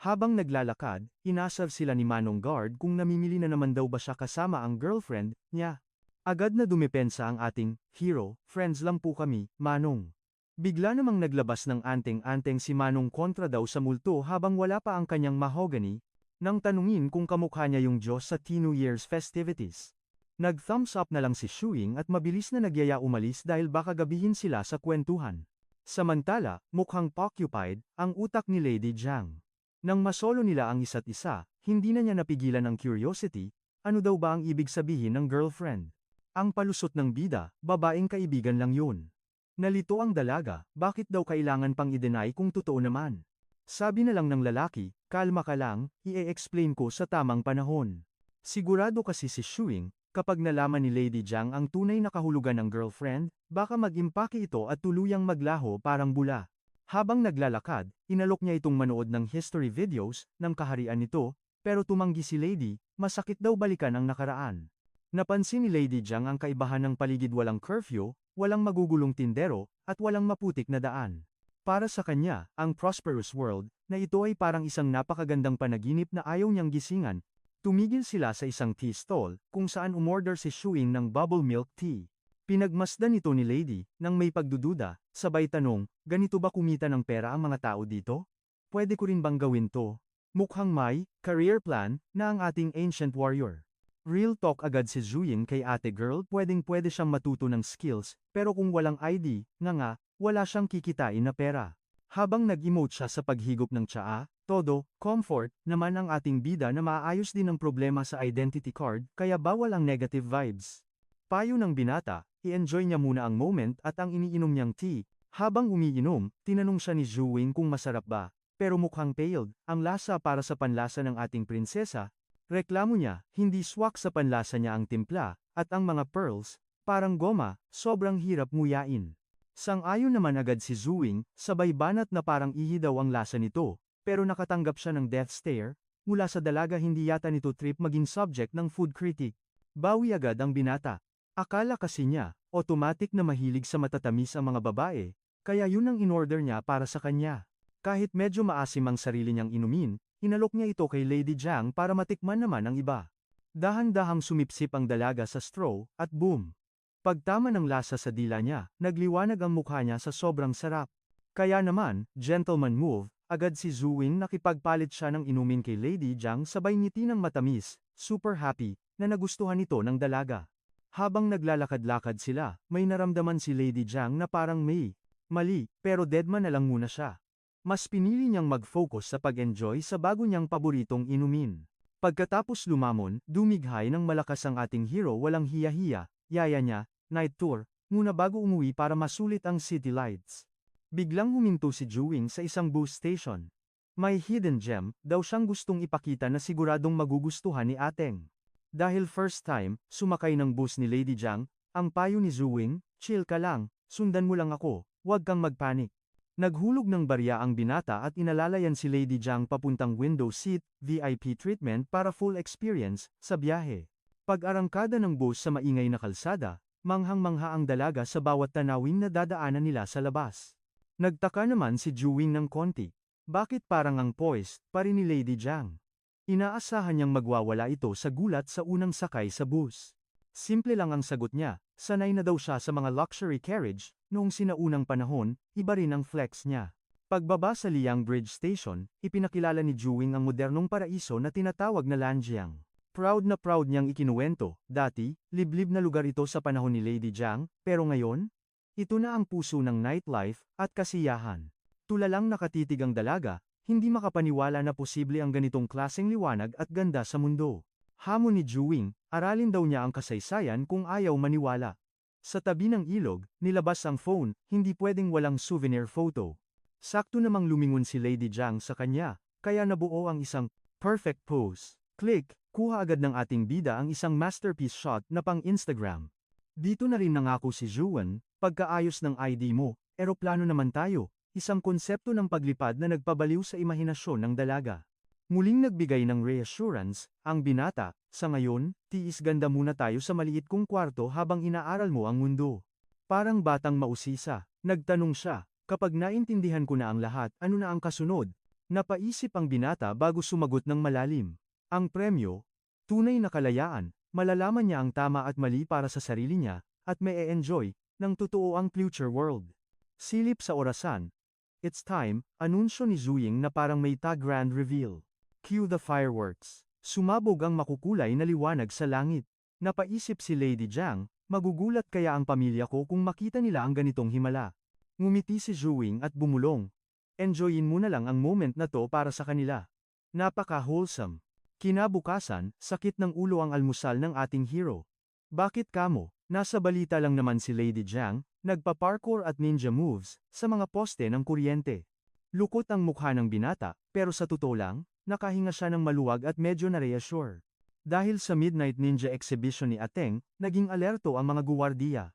Habang naglalakad, inasar sila ni Manong Guard kung namimili na naman daw ba siya kasama ang girlfriend niya. Agad na dumepensa ang ating hero, friends lang po kami, Manong. Bigla namang naglabas ng anteng-anteng si Manong kontra daw sa multo habang wala pa ang kanyang mahogany, nang tanungin kung kamukha niya yung Diyos sa New Year's festivities. Nag-thumbs up na lang si Shuing at mabilis na nagyaya umalis dahil baka gabihin sila sa kwentuhan. Samantala, mukhang occupied, ang utak ni Lady Jiang. Nang masolo nila ang isa't isa, hindi na niya napigilan ang curiosity, ano daw ba ang ibig sabihin ng girlfriend? Ang palusot ng bida, babaeng kaibigan lang yun. Nalito ang dalaga, bakit daw kailangan pang i-deny kung totoo naman? Sabi na lang ng lalaki, kalma ka lang, i-explain ko sa tamang panahon. Sigurado kasi si Shuing, kapag nalaman ni Lady Jiang ang tunay na kahulugan ng girlfriend, baka mag-impake ito at tuluyang maglaho parang bula. Habang naglalakad, inalok niya itong manood ng history videos, ng kaharian nito, pero tumanggi si Lady, masakit daw balikan ang nakaraan. Napansin ni Lady Jiang ang kaibahan ng paligid, walang curfew, walang magugulong tindero, at walang maputik na daan. Para sa kanya, ang prosperous world, na ito ay parang isang napakagandang panaginip na ayaw niyang gisingan. Tumigil sila sa isang tea stall, kung saan umorder si Shuing ng bubble milk tea. Pinagmasdan ito ni Lady, nang may pagdududa, sabay tanong, ganito ba kumita ng pera ang mga tao dito? Pwede ko rin bang gawin to? Mukhang may career plan na ang ating ancient warrior. Real talk agad si Zhuyin kay ate girl, pwedeng-pwede siyang matuto ng skills, pero kung walang ID, nga, wala siyang kikitain na pera. Habang nag-emote siya sa paghigop ng tsaa, Todo, comfort, naman ang ating bida na maayos din ang problema sa identity card, kaya bawal ang negative vibes. Payo ng binata, i-enjoy niya muna ang moment at ang iniinom niyang tea. Habang umiinom, tinanong siya ni Zhuwing kung masarap ba, pero mukhang paled, ang lasa para sa panlasa ng ating prinsesa. Reklamo niya, hindi swak sa panlasa niya ang timpla, at ang mga pearls, parang goma, sobrang hirap nguyain. Sang-ayon naman agad si Zhuwing, sabay banat na parang ihi daw ang lasa nito, pero nakatanggap siya ng death stare. Mula sa dalaga hindi yata nito trip maging subject ng food critic. Bawi agad ang binata. Akala kasi niya, automatic na mahilig sa matatamis ang mga babae, kaya yun ang in-order niya para sa kanya. Kahit medyo maasim ang sarili niyang inumin, inalok niya ito kay Lady Jiang para matikman naman ang iba. Dahan-dahang sumipsip ang dalaga sa straw, at boom! Pagtama ng lasa sa dila niya, nagliwanag ang mukha niya sa sobrang sarap. Kaya naman, gentleman move, agad si Zhuwing nakipagpalit siya ng inumin kay Lady Jiang sabay ngiti ng matamis, super happy, na nagustuhan ito ng dalaga. Habang naglalakad-lakad sila, may naramdaman si Lady Jiang na parang may mali, pero deadman na lang muna siya. Mas pinili niyang mag-focus sa pag-enjoy sa bago niyang paboritong inumin. Pagkatapos lumamon, dumighay ng malakas ang ating hero walang hiya-hiya, yaya niya, night tour, muna bago umuwi para masulit ang city lights. Biglang huminto si Zhuwing sa isang bus station. May hidden gem, daw siyang gustong ipakita na siguradong magugustuhan ni Ateng. Dahil first time, sumakay ng bus ni Lady Jiang, ang payo ni Zhuwing, chill ka lang, sundan mo lang ako. Huwag kang magpanik. Naghulog ng barya ang binata at inalalayan si Lady Jiang papuntang window seat, VIP treatment para full experience, sa biyahe. Pag-arangkada ng bus sa maingay na kalsada, manghang-mangha ang dalaga sa bawat tanawin na dadaanan nila sa labas. Nagtaka naman si Zhuwing ng konti. Bakit parang ang poised pa rin ni Lady Jiang? Inaasahan niyang magwawala ito sa gulat sa unang sakay sa bus. Simple lang ang sagot niya, sanay na daw siya sa mga luxury carriage. Noong sinaunang panahon, iba rin ang flex niya. Pagbaba sa Liang Bridge Station, ipinakilala ni Zhuwing ang modernong paraiso na tinatawag na Lanjiang. Proud na proud niyang ikinuwento, dati, liblib na lugar ito sa panahon ni Lady Jiang, pero ngayon, ito na ang puso ng nightlife, at kasiyahan. Tulalang nakatitig ang dalaga, hindi makapaniwala na posible ang ganitong klaseng liwanag at ganda sa mundo. Hamon ni Zhuwing, aralin daw niya ang kasaysayan kung ayaw maniwala. Sa tabi ng ilog, nilabas ang phone, hindi pwedeng walang souvenir photo. Sakto namang lumingon si Lady Jiang sa kanya, kaya nabuo ang isang perfect pose. Click, kuha agad ng ating bida ang isang masterpiece shot na pang Instagram. Dito na rin nangako si Zhuwing, pagkaayos ng ID mo, eroplano naman tayo, isang konsepto ng paglipad na nagpabaliw sa imahinasyon ng dalaga. Muling nagbigay ng reassurance, ang binata, sa ngayon, tiis ganda muna tayo sa maliit kong kwarto habang inaaral mo ang mundo. Parang batang mausisa, nagtanong siya, kapag naintindihan ko na ang lahat, ano na ang kasunod? Napaisip ang binata bago sumagot ng malalim. Ang premyo, tunay na kalayaan, malalaman niya ang tama at mali para sa sarili niya, at may e-enjoy, ng totoo ang future world. Silip sa orasan. It's time, anunsyo ni Zhuwing na parang may grand reveal. Cue the fireworks. Sumabog ang makukulay na liwanag sa langit. Napaisip si Lady Jiang, magugulat kaya ang pamilya ko kung makita nila ang ganitong himala. Ngumiti si Zhuwing at bumulong. Enjoyin mo na lang ang moment na to para sa kanila. Napaka-wholesome. Kinabukasan, sakit ng ulo ang almusal ng ating hero. Bakit kamo? Nasa balita lang naman si Lady Jiang, nagpa-parkour at ninja moves, sa mga poste ng kuryente. Lukot ang mukha ng binata, pero sa totoo lang, nakahinga siya ng maluwag at medyo na-reassure. Dahil sa Midnight Ninja Exhibition ni Ateng, naging alerto ang mga guwardiya.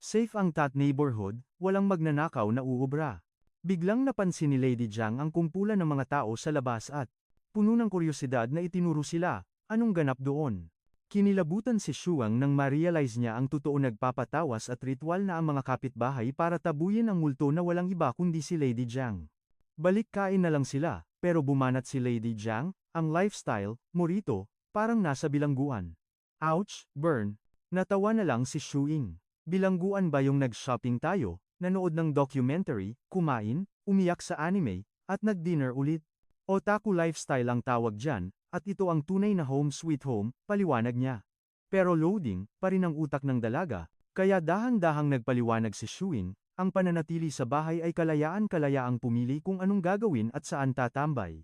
Safe ang Tat neighborhood, walang magnanakaw na uubra. Biglang napansin ni Lady Jiang ang kumpulan ng mga tao sa labas at puno ng kuryosidad na itinuro sila, anong ganap doon. Kinilabutan si Shuang nang ma-realize niya ang totoo nagpapatawas at ritual na ang mga kapitbahay para tabuyin ang multo na walang iba kundi si Lady Jiang. Balik kain na lang sila. Pero bumanat si Lady Jiang, ang lifestyle, morito, parang nasa bilangguan. Ouch, burn. Natawa na lang si Zhuwing. Bilangguan ba yung nag-shopping tayo, nanood ng documentary, kumain, umiyak sa anime, at nag-dinner ulit? Otaku lifestyle ang tawag dyan, at ito ang tunay na home sweet home, paliwanag niya. Pero loading, pa rin ang utak ng dalaga, kaya dahan-dahang nagpaliwanag si Zhuwing. Ang pananatili sa bahay ay kalayaan-kalayaang pumili kung anong gagawin at saan tatambay.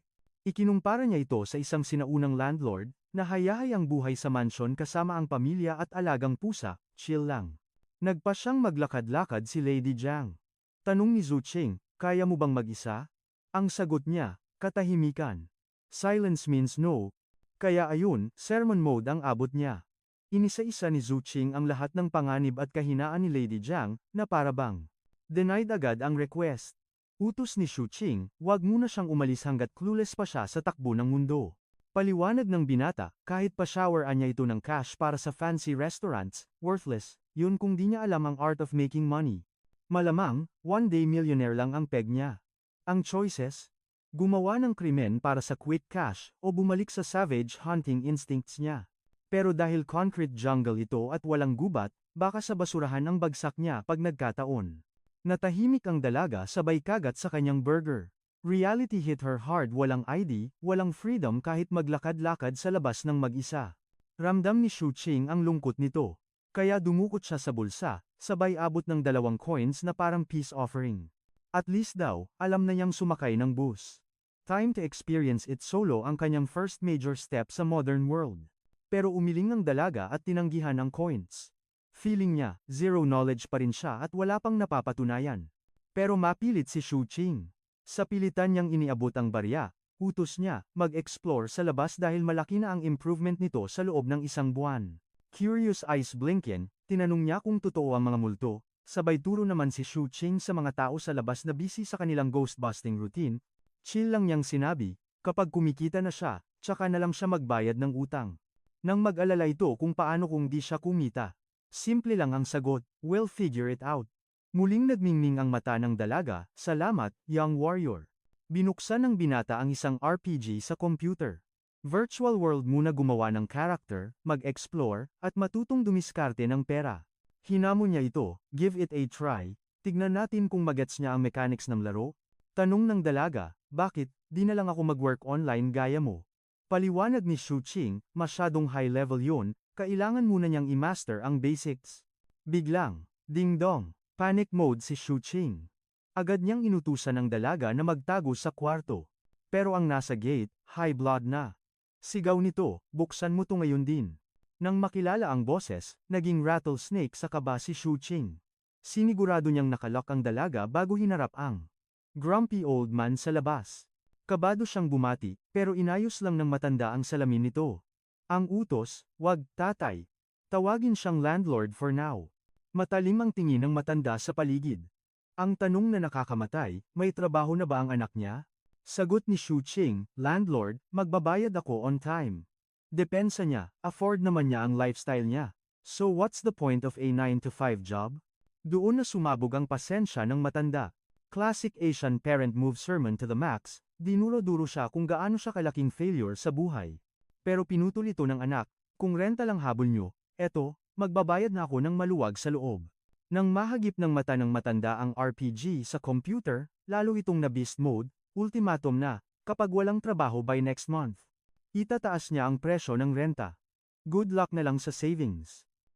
Ikinumpara niya ito sa isang sinaunang landlord, na hayahayang buhay sa mansyon kasama ang pamilya at alagang pusa, chill lang. Nagpa siyang maglakad-lakad si Lady Jiang. Tanong ni Zhu Qing, kaya mo bang mag-isa? Ang sagot niya, katahimikan. Silence means no. Kaya ayun, sermon mode ang abot niya. Inisa-isa ni Zhu Qing ang lahat ng panganib at kahinaan ni Lady Jiang, na parabang denied agad ang request. Utos ni Xu Qing, wag muna siyang umalis hanggat clueless pa siya sa takbo ng mundo. Paliwanag ng binata, kahit pa showeran niya ito ng cash para sa fancy restaurants, worthless, yun kung di niya alam ang art of making money. Malamang, one-day millionaire lang ang peg niya. Ang choices? Gumawa ng krimen para sa quick cash, o bumalik sa savage hunting instincts niya. Pero dahil concrete jungle ito at walang gubat, baka sa basurahan ang bagsak niya pag nagkataon. Natahimik ang dalaga sabay kagat sa kanyang burger. Reality hit her hard, walang ID, walang freedom kahit maglakad-lakad sa labas ng mag-isa. Ramdam ni Xu Qing ang lungkot nito. Kaya dumukot siya sa bulsa, sabay abot ng 2 coins na parang peace offering. At least daw, alam na niyang sumakay ng bus. Time to experience it solo ang kanyang first major step sa modern world. Pero umiling ang dalaga at tinanggihan ang coins. Feeling niya, zero knowledge pa rin siya at wala pang napapatunayan. Pero mapilit si Xu Qing. Sa pilitan niyang iniabot ang barya, utos niya, mag-explore sa labas dahil malaki na ang improvement nito sa loob ng 1 buwan. Curious eyes blinking, tinanong niya kung totoo ang mga multo, sabay turo naman si Xu Qing sa mga tao sa labas na busy sa kanilang ghost-busting routine. Chill lang niyang sinabi, kapag kumikita na siya, tsaka na lang siya magbayad ng utang. Nang mag-alala ito kung paano kung di siya kumita. Simple lang ang sagot, we'll figure it out. Muling nagmingming ang mata ng dalaga, salamat, young warrior. Binuksan ng binata ang isang RPG sa computer. Virtual world muna gumawa ng character, mag-explore, at matutong dumiskarte ng pera. Hinamon niya ito, give it a try, tignan natin kung magets niya ang mechanics ng laro. Tanong ng dalaga, bakit, di na lang ako mag-work online gaya mo? Paliwanag ni Xu Qing, masyadong high level yun, kailangan muna niyang i-master ang basics. Biglang, ding-dong, panic mode si Xu Qing. Agad niyang inutusan ng dalaga na magtago sa kwarto. Pero ang nasa gate, high blood na. Sigaw nito, buksan mo to ngayon din. Nang makilala ang boses, naging rattlesnake sa kaba si Xu Qing. Sinigurado niyang nakalock ang dalaga bago hinarap ang grumpy old man sa labas. Kabado siyang bumati, pero inayos lang ng matanda ang salamin nito. Ang utos, wag, tatay. Tawagin siyang landlord for now. Matalim ang tingin ng matanda sa paligid. Ang tanong na nakakamatay, may trabaho na ba ang anak niya? Sagot ni Xu Qing, landlord, magbabayad ako on time. Depensa niya, afford naman niya ang lifestyle niya. So what's the point of a 9-to-5 job? Doon na sumabog ang pasensya ng matanda. Classic Asian parent move sermon to the max, dinuro-duro siya kung gaano siya kalaking failure sa buhay. Pero pinutol ito ng anak, kung renta lang habol nyo, eto, magbabayad na ako ng maluwag sa loob. Nang mahagip ng mata ng matanda ang RPG sa computer, lalo itong na beast mode, ultimatum na, kapag walang trabaho by next month. Itataas niya ang presyo ng renta. Good luck na lang sa savings.